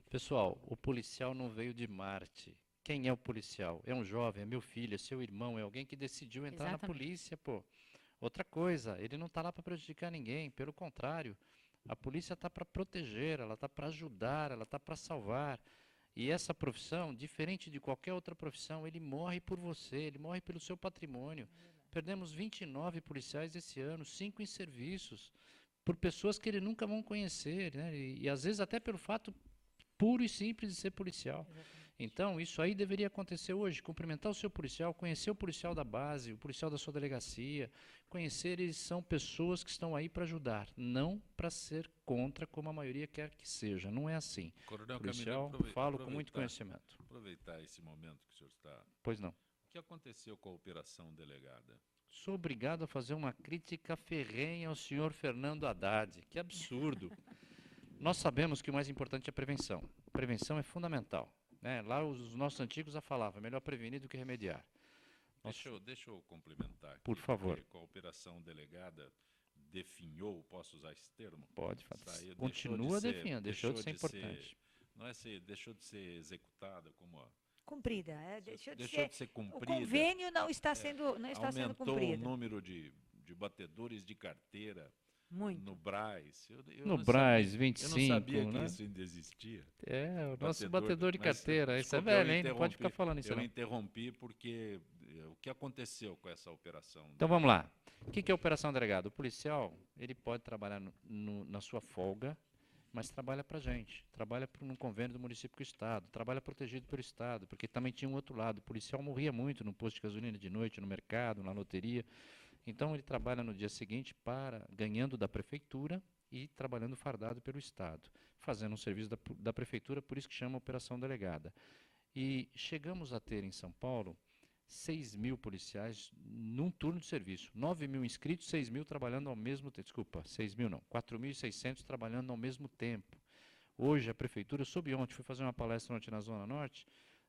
pessoal, o policial não veio de Marte. Quem é o policial? É um jovem, é meu filho, é seu irmão, é alguém que decidiu entrar na polícia, pô. Outra coisa, ele não está lá para prejudicar ninguém, pelo contrário, a polícia está para proteger, ela está para ajudar, ela está para salvar. E essa profissão, diferente de qualquer outra profissão, ele morre por você, ele morre pelo seu patrimônio. Perdemos 29 policiais esse ano, 5 em serviços, por pessoas que ele nunca vão conhecer, né? E às vezes até pelo fato puro e simples de ser policial. Então, isso aí deveria acontecer hoje, cumprimentar o seu policial, conhecer o policial da base, o policial da sua delegacia, conhecer, eles são pessoas que estão aí para ajudar, não para ser contra, como a maioria quer que seja, não é assim. Coronel Policial, Camilo, falo com muito conhecimento. Aproveitar esse momento que o senhor está... Pois não. O que aconteceu com a operação delegada? Sou obrigado a fazer uma crítica ferrenha ao senhor Fernando Haddad, que absurdo. Nós sabemos que o mais importante é a prevenção. Prevenção é fundamental. Né? Lá os nossos antigos já falavam, melhor prevenir do que remediar. Deixa eu complementar aqui. Por favor. Com a operação delegada, definhou, posso usar esse termo? Pode, continua definhando, deixou de ser importante. Deixou de ser executada como a... Cumprida, deixou de ser cumprida. O convênio não está sendo cumprido. Aumentou o número de batedores de carteira. Muito. No Brás. No Brás, 25, eu não sabia né? que isso ainda existia. O nosso batedor de carteira. Isso é velho, hein? Não pode ficar falando isso. Eu interrompi porque o que aconteceu com essa operação? Então vamos lá. O que é operação delegada? O policial, ele pode trabalhar na sua folga, mas trabalha para a gente. Trabalha num convênio do município com o Estado. Trabalha protegido pelo Estado, porque também tinha um outro lado. O policial morria muito no posto de gasolina de noite, no mercado, na loteria. Então, ele trabalha no dia seguinte ganhando da prefeitura e trabalhando fardado pelo Estado, fazendo um serviço da prefeitura, por isso que chama Operação Delegada. E chegamos a ter em São Paulo 6 mil policiais num turno de serviço, 9 mil inscritos, 6 mil trabalhando ao mesmo tempo, 4.600 trabalhando ao mesmo tempo. Hoje, a prefeitura, eu soube ontem, fui fazer uma palestra ontem na Zona Norte,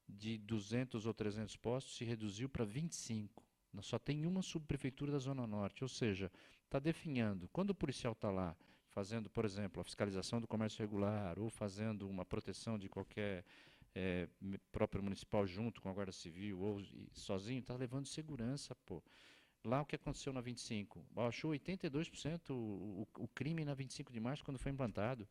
de 200 ou 300 postos, se reduziu para 25. Só tem uma subprefeitura da Zona Norte, ou seja, está definhando. Quando o policial está lá fazendo, por exemplo, a fiscalização do comércio regular ou fazendo uma proteção de qualquer próprio municipal junto com a Guarda Civil ou sozinho, está levando segurança, pô. Lá o que aconteceu na 25? Baixou 82% o crime na 25 de março quando foi implantado.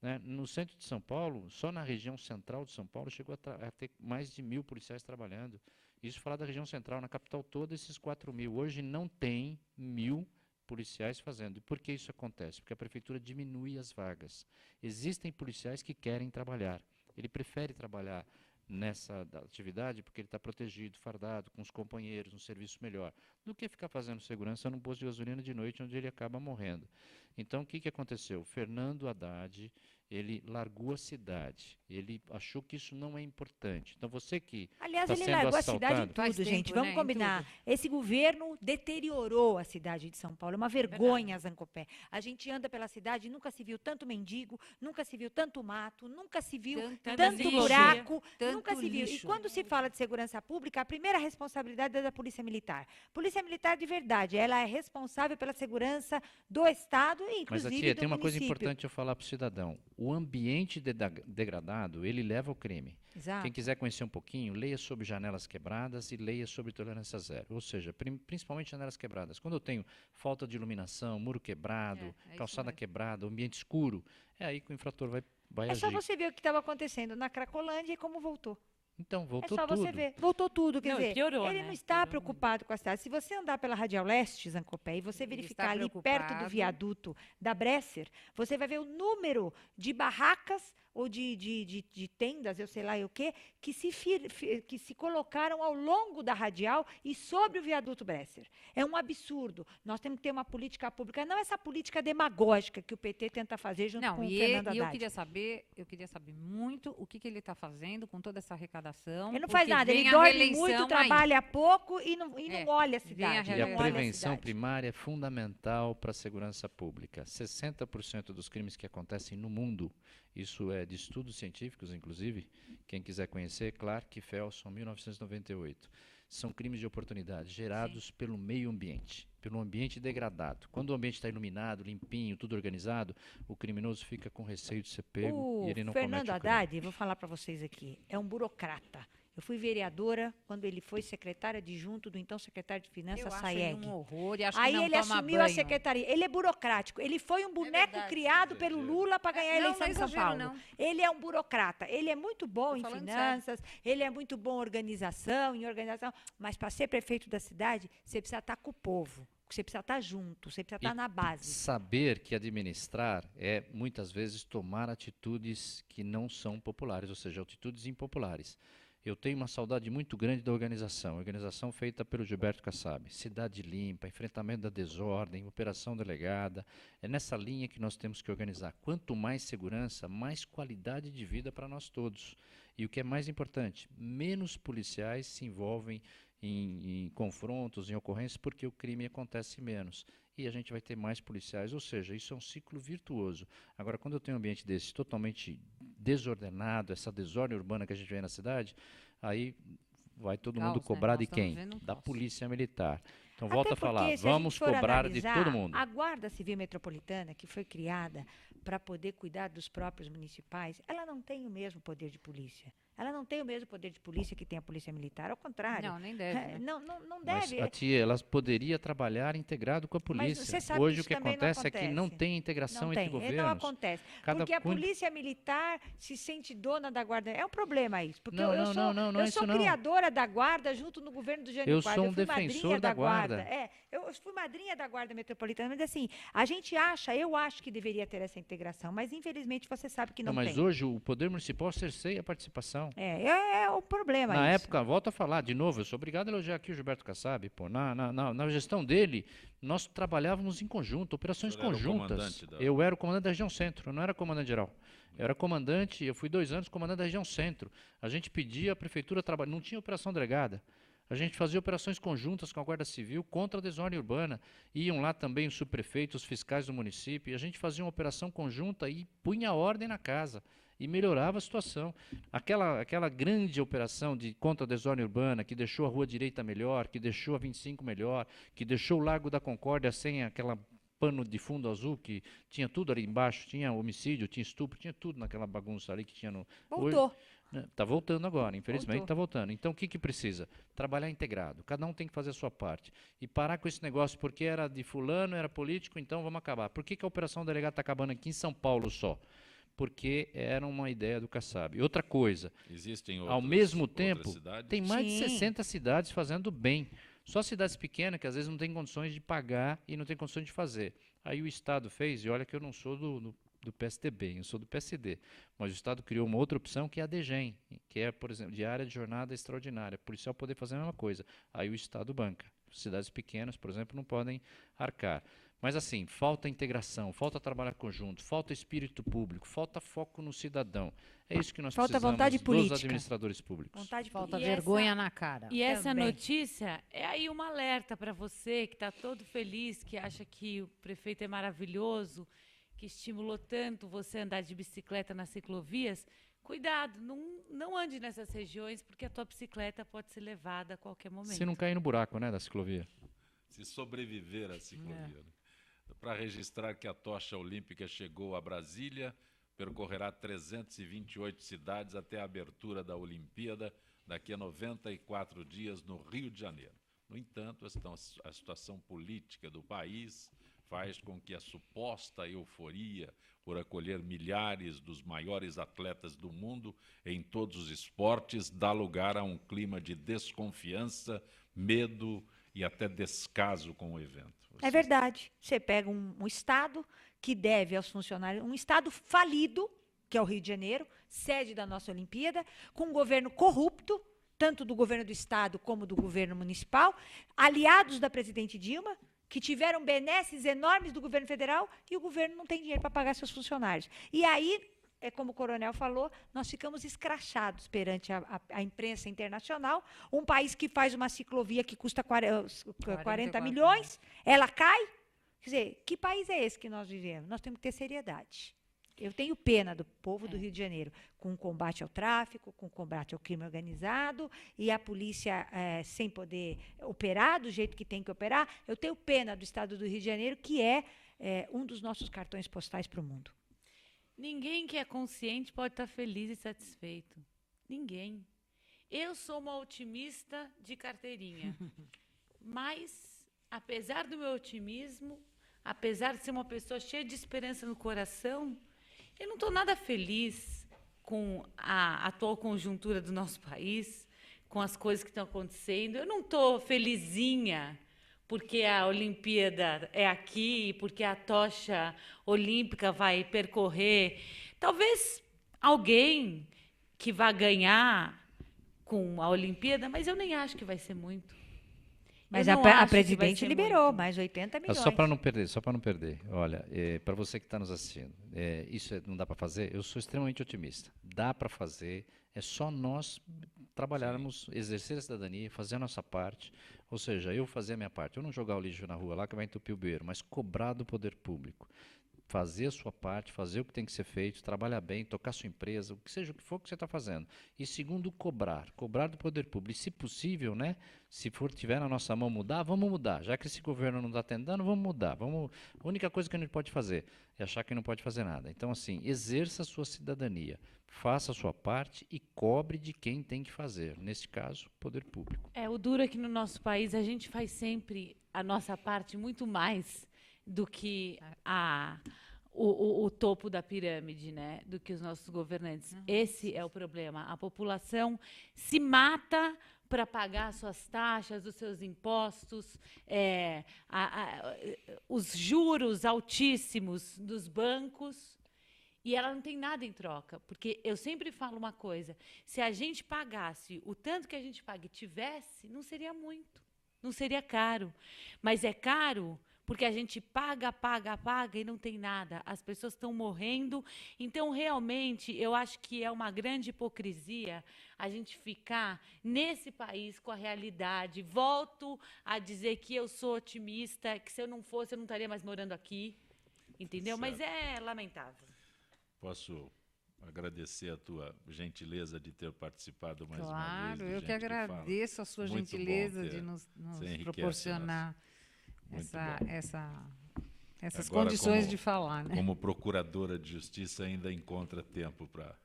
Né? No centro de São Paulo, só na região central de São Paulo, chegou a ter mais de 1.000 policiais trabalhando. Isso falar da região central, na capital toda, esses 4 mil. Hoje não tem 1.000 policiais fazendo. E por que isso acontece? Porque a prefeitura diminui as vagas. Existem policiais que querem trabalhar. Ele prefere trabalhar nessa atividade porque ele está protegido, fardado, com os companheiros, um serviço melhor, do que ficar fazendo segurança num posto de gasolina de noite onde ele acaba morrendo. Então, o que aconteceu? O Fernando Haddad, ele largou a cidade. Ele achou que isso não é importante. Então, você que Aliás, está ele sendo largou a cidade em assaltado... tudo, gente. Vamos né, em combinar. tudo. Esse governo deteriorou a cidade de São Paulo. É uma vergonha, Zancopé. A gente anda pela cidade e nunca se viu tanto mendigo, nunca se viu tanto mato, nunca se viu tanto lixo. buraco, Tanto nunca se viu. E lixo. quando se fala de segurança pública, a primeira responsabilidade é da Polícia Militar. Polícia Militar de verdade, ela é responsável pela segurança do Estado e, Mas, inclusive, Tia, do tem uma coisa município. importante eu falar para o cidadão. O ambiente degradado, ele leva ao crime. Exato. Quem quiser conhecer um pouquinho, leia sobre janelas quebradas e leia sobre tolerância zero. Ou seja, principalmente janelas quebradas. Quando eu tenho falta de iluminação, muro quebrado, isso calçada mesmo. quebrada, ambiente escuro, é aí que o infrator vai É agir. só você ver o que estava acontecendo na Cracolândia e como voltou. Então, voltou É só tudo. você ver. Voltou tudo. Quer Não, e dizer, piorou, ele né? não está preocupado com a cidade. Se você andar pela Radial Leste, Zancopé, e você Ele verificar está ali preocupado. perto do viaduto da Bresser, você vai ver o número de barracas ou de tendas, eu sei lá o quê, que se colocaram ao longo da radial e sobre o viaduto Bresser. É um absurdo. Nós temos que ter uma política pública, não essa política demagógica que o PT tenta fazer junto Não, com o e Fernando eu Haddad. queria saber muito o que ele está fazendo com toda essa arrecadação. Ele não faz porque nada, ele vem a dorme reeleição muito, aí. trabalha pouco e não É, olha a vem a cidade. E não a olha prevenção cidade. primária é fundamental para a segurança pública. 60% dos crimes que acontecem no mundo, isso é de estudos científicos, inclusive, quem quiser conhecer, Clark e Felson, 1998, são crimes de oportunidade gerados pelo meio ambiente, pelo ambiente degradado. Quando o ambiente está iluminado, limpinho, tudo organizado, o criminoso fica com receio de ser pego e ele não Fernando comete o crime. Haddad, vou falar para vocês aqui, é um burocrata. Eu fui vereadora quando ele foi secretária adjunto do então secretário de Finanças, Eu acho Saeg. ele um horror e acho Aí que não ele toma assumiu a banho. secretaria. Ele é burocrático. Ele foi um boneco verdade. criado pelo Lula para ganhar a Não, eleição não é em São exagero, Paulo. não. Ele é um burocrata. Ele é muito bom Tô em falando finanças, ele é muito bom em organização, mas para ser prefeito da cidade, você precisa estar com o povo. Você precisa estar junto, você precisa estar na base. Saber que administrar é, muitas vezes, tomar atitudes que não são populares, ou seja, atitudes impopulares. Eu tenho uma saudade muito grande da organização feita pelo Gilberto Kassab. Cidade limpa, enfrentamento da desordem, operação delegada. É nessa linha que nós temos que organizar. Quanto mais segurança, mais qualidade de vida para nós todos. E o que é mais importante, menos policiais se envolvem em confrontos, em ocorrências, porque o crime acontece menos. E a gente vai ter mais policiais, ou seja, isso é um ciclo virtuoso. Agora, quando eu tenho um ambiente desse totalmente desordenado, essa desordem urbana que a gente vê na cidade, aí vai todo mundo cobrar de quem? Da Polícia Militar. Então, volta a falar, vamos cobrar de todo mundo. A Guarda Civil Metropolitana, que foi criada para poder cuidar dos próprios municipais, ela não tem o mesmo poder de polícia. Ela não tem o mesmo poder de polícia que tem a Polícia Militar, ao contrário. Não, nem deve. Né? Não Mas, deve. a tia, elas poderiam trabalhar integrado com a polícia. Você sabe Hoje que o que isso também acontece é que não tem integração não entre tem. governos. Não acontece. Porque a Polícia Militar se sente dona da Guarda. É um problema isso. Porque eu sou criadora da Guarda junto no governo do Jânio Quadros. Eu sou um defensor da Guarda. Eu fui madrinha da Guarda Metropolitana. Mas assim, eu acho que deveria ter essa integração. Mas infelizmente você sabe que não tem. Mas hoje o Poder Municipal cerceia a participação. É o problema. Na época, volto a falar, de novo, eu sou obrigado a elogiar aqui o Gilberto Kassab. Pô, na gestão dele, nós trabalhávamos em conjunto, operações conjuntas. Eu era o comandante da região centro, eu não era comandante geral. Eu era comandante, eu fui 2 anos comandante da região centro. A gente pedia a prefeitura trabalhar, não tinha operação delegada. A gente fazia operações conjuntas com a Guarda Civil contra a desordem urbana. Iam lá também os subprefeitos, os fiscais do município, e a gente fazia uma operação conjunta e punha ordem na casa. E melhorava a situação. Aquela grande operação contra a desordem urbana, que deixou a Rua Direita melhor, que deixou a 25 melhor, que deixou o Lago da Concórdia sem aquela pano de fundo azul, que tinha tudo ali embaixo, tinha homicídio, tinha estupro, tinha tudo naquela bagunça ali que tinha no... Voltou. Está voltando agora, infelizmente está voltando. Então o que precisa? Trabalhar integrado. Cada um tem que fazer a sua parte. E parar com esse negócio, porque era de fulano, era político, então vamos acabar. Por que a Operação Delegado está acabando aqui em São Paulo só? Porque era uma ideia do Kassab. Outra coisa, existem ao mesmo tempo, cidades? tem mais de 60 cidades fazendo bem. Só cidades pequenas que às vezes não têm condições de pagar e não têm condições de fazer. Aí o Estado fez, e olha que eu não sou do PSDB, eu sou do PSD, mas o Estado criou uma outra opção que é a DGEM, que é, por exemplo, diária de jornada extraordinária, policial poder fazer a mesma coisa. Aí o Estado banca. Cidades pequenas, por exemplo, não podem arcar. Mas assim, falta integração, falta trabalhar conjunto, falta espírito público, falta foco no cidadão. É isso que nós Falta precisamos vontade política. dos administradores públicos. Falta E vergonha na cara. E essa Também. notícia é aí um alerta para você que está todo feliz, que acha que o prefeito é maravilhoso, que estimulou tanto você andar de bicicleta nas ciclovias. Cuidado, não ande nessas regiões, porque a tua bicicleta pode ser levada a qualquer momento. Se não cair no buraco, né, da ciclovia. Se sobreviver à ciclovia. Né? Para registrar que a tocha olímpica chegou a Brasília, percorrerá 328 cidades até a abertura da Olimpíada, daqui a 94 dias no Rio de Janeiro. No entanto, a situação política do país faz com que a suposta euforia por acolher milhares dos maiores atletas do mundo em todos os esportes dá lugar a um clima de desconfiança, medo e até descaso com o evento. É verdade. Você pega um Estado que deve aos funcionários, um Estado falido, que é o Rio de Janeiro, sede da nossa Olimpíada, com um governo corrupto, tanto do governo do Estado como do governo municipal, aliados da presidente Dilma, que tiveram benesses enormes do governo federal, e o governo não tem dinheiro para pagar seus funcionários. E aí, é como o coronel falou, nós ficamos escrachados perante a imprensa internacional, um país que faz uma ciclovia que custa 40 milhões, ela cai. Quer dizer, que país é esse que nós vivemos? Nós temos que ter seriedade. Eu tenho pena do povo do Rio de Janeiro, com o combate ao tráfico, com o combate ao crime organizado, e a polícia sem poder operar do jeito que tem que operar. Eu tenho pena do estado do Rio de Janeiro, que é um dos nossos cartões postais para o mundo. Ninguém que é consciente pode estar feliz e satisfeito. Ninguém. Eu sou uma otimista de carteirinha. Mas, apesar do meu otimismo, apesar de ser uma pessoa cheia de esperança no coração, eu não estou nada feliz com a atual conjuntura do nosso país, com as coisas que estão acontecendo. Eu não estou felizinha porque a Olimpíada é aqui, porque a tocha olímpica vai percorrer. Talvez alguém que vá ganhar com a Olimpíada, mas eu nem acho que vai ser muito. Mas a presidente liberou mais 80 milhões. Só para não perder. Olha, para você que está nos assistindo, isso não dá para fazer? Eu sou extremamente otimista. Dá para fazer, é só nós trabalharmos, exercer a cidadania, fazer a nossa parte. Ou seja, eu fazer a minha parte. Eu não jogar o lixo na rua lá que vai entupir o bueiro, mas cobrar do poder público. Fazer a sua parte, fazer o que tem que ser feito, trabalhar bem, tocar sua empresa, o que seja o que for que você está fazendo. E segundo, cobrar do poder público. E se possível, né, se tiver na nossa mão mudar, vamos mudar. Já que esse governo não está atendendo, vamos mudar. A única coisa que a gente pode fazer é achar que não pode fazer nada. Então, assim, exerça a sua cidadania, faça a sua parte e cobre de quem tem que fazer. Nesse caso, poder público. O duro é que no nosso país a gente faz sempre a nossa parte muito mais do que o topo da pirâmide, né? Do que os nossos governantes. Esse é o problema. A população se mata para pagar suas taxas, os seus impostos, os juros altíssimos dos bancos, e ela não tem nada em troca. Porque eu sempre falo uma coisa, se a gente pagasse o tanto que a gente paga e tivesse, não seria muito, não seria caro. Mas é caro porque a gente paga e não tem nada. As pessoas estão morrendo. Então, realmente, eu acho que é uma grande hipocrisia a gente ficar nesse país com a realidade. Volto a dizer que eu sou otimista, que se eu não fosse, eu não estaria mais morando aqui. Entendeu? Certo. Mas é lamentável. Posso agradecer a tua gentileza de ter participado mais uma vez. Claro, eu que agradeço a sua gentileza de nos proporcionar essas agora, condições de falar, né? Como procuradora de justiça, ainda encontra tempo para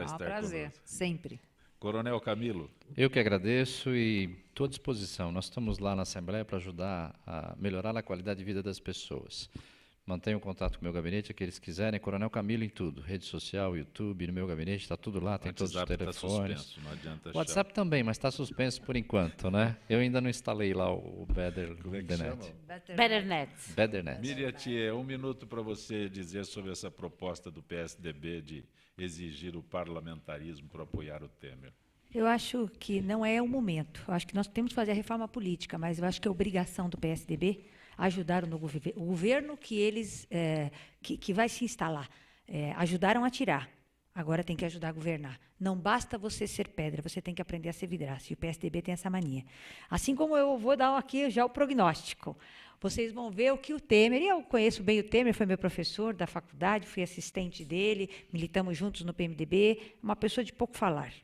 estar prazer, conosco. Sempre. Coronel Camilo. Eu que agradeço e estou à disposição. Nós estamos lá na Assembleia para ajudar a melhorar a qualidade de vida das pessoas. Mantenham contato com o meu gabinete, aqueles que quiserem. Coronel Camilo em tudo. Rede social, YouTube, no meu gabinete, está tudo lá, tem todos os telefones. Tá suspenso, não adianta achar. O WhatsApp também, mas está suspenso por enquanto, né? Eu ainda não instalei lá o Betternet. Betternet. Miriam Thier, 1 minuto para você dizer sobre essa proposta do PSDB de exigir o parlamentarismo para apoiar o Temer. Eu acho que não é o momento. Eu acho que nós temos que fazer a reforma política, mas eu acho que é obrigação do PSDB ajudaram no o governo que eles que vai se instalar, ajudaram a tirar. Agora tem que ajudar a governar. Não basta você ser pedra, você tem que aprender a ser vidraça. E o PSDB tem essa mania. Assim como eu vou dar aqui já o prognóstico. Vocês vão ver o que o Temer, e eu conheço bem o Temer, foi meu professor da faculdade, fui assistente dele, militamos juntos no PMDB, uma pessoa de pouco falar,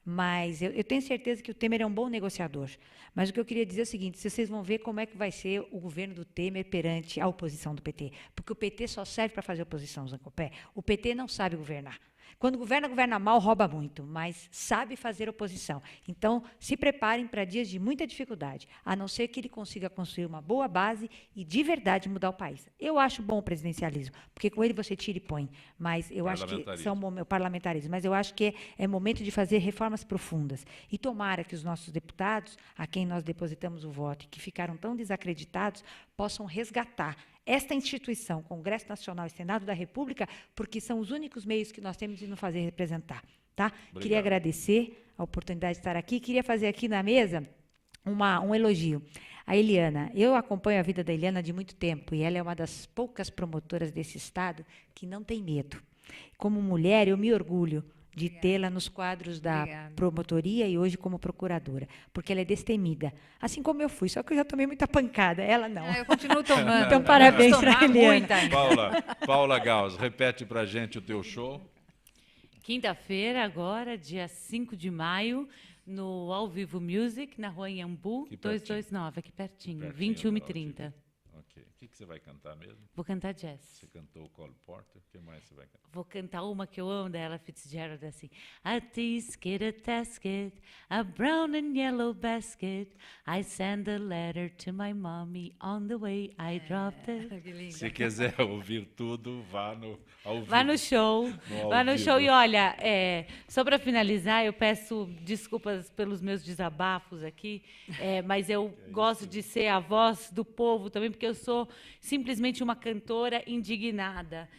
Mas eu tenho certeza que o Temer é um bom negociador. Mas o que eu queria dizer é o seguinte, vocês vão ver como é que vai ser o governo do Temer perante a oposição do PT. Porque o PT só serve para fazer oposição, Zancopé. O PT não sabe governar. Quando governa, governa mal, rouba muito, mas sabe fazer oposição. Então, se preparem para dias de muita dificuldade, a não ser que ele consiga construir uma boa base e, de verdade, mudar o país. Eu acho bom o presidencialismo, porque com ele você tira e põe, mas eu acho que são parlamentarismo, mas eu acho que é momento de fazer reformas profundas. E tomara que os nossos deputados, a quem nós depositamos o voto e que ficaram tão desacreditados, possam resgatar esta instituição, Congresso Nacional e Senado da República, porque são os únicos meios que nós temos de nos fazer representar. Tá? Queria agradecer a oportunidade de estar aqui. Queria fazer aqui na mesa um elogio. A Eliana, eu acompanho a vida da Eliana de muito tempo, e ela é uma das poucas promotoras desse Estado que não tem medo. Como mulher, eu me orgulho de tê-la nos quadros da promotoria e hoje como procuradora, porque ela é destemida, assim como eu fui, só que eu já tomei muita pancada, ela não. Eu continuo tomando. Então, parabéns para a Eliana. Paula Gauss, repete para a gente o teu show. Quinta-feira, agora, dia 5 de maio, no Ao Vivo Music, na Rua Iambu, 229, aqui pertinho 21h30. Ok. O que você vai cantar mesmo? Vou cantar jazz. Você cantou o Cole Porter, o que mais você vai cantar? Vou cantar uma que eu amo, da Ella Fitzgerald, assim. A tisket, a tasket, a brown and yellow basket. I send a letter to my mommy, on the way I dropped it. Se quiser ouvir tudo, vá ao vivo. Vá no show. Vá no show. E olha, só para finalizar, eu peço desculpas pelos meus desabafos aqui, mas eu gosto de ser a voz do povo também, porque eu sou simplesmente uma cantora indignada.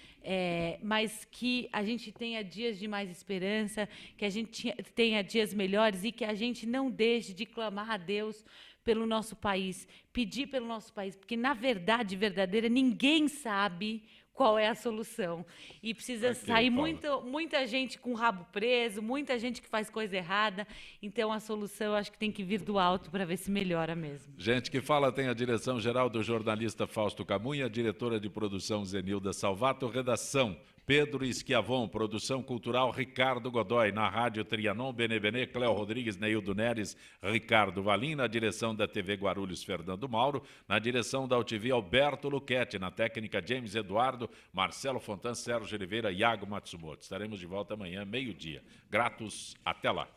Mas que a gente tenha dias de mais esperança, que a gente tenha dias melhores e que a gente não deixe de clamar a Deus pelo nosso país, pedir pelo nosso país, porque, na verdade verdadeira, ninguém sabe qual é a solução. E precisa sair muita gente com o rabo preso, muita gente que faz coisa errada. Então, a solução, eu acho que tem que vir do alto para ver se melhora mesmo. Gente que fala tem a direção geral do jornalista Fausto Camunha, a diretora de produção Zenilda Salvato, redação Pedro Schiavon, produção cultural Ricardo Godoy, na rádio Trianon, Benê, Cléo Rodrigues, Neildo Neres, Ricardo Valim, na direção da TV Guarulhos, Fernando Mauro, na direção da UTV, Alberto Luquete, na técnica James Eduardo, Marcelo Fontan, Sérgio Oliveira, Iago Matsumoto. Estaremos de volta amanhã, meio-dia. Gratos, até lá.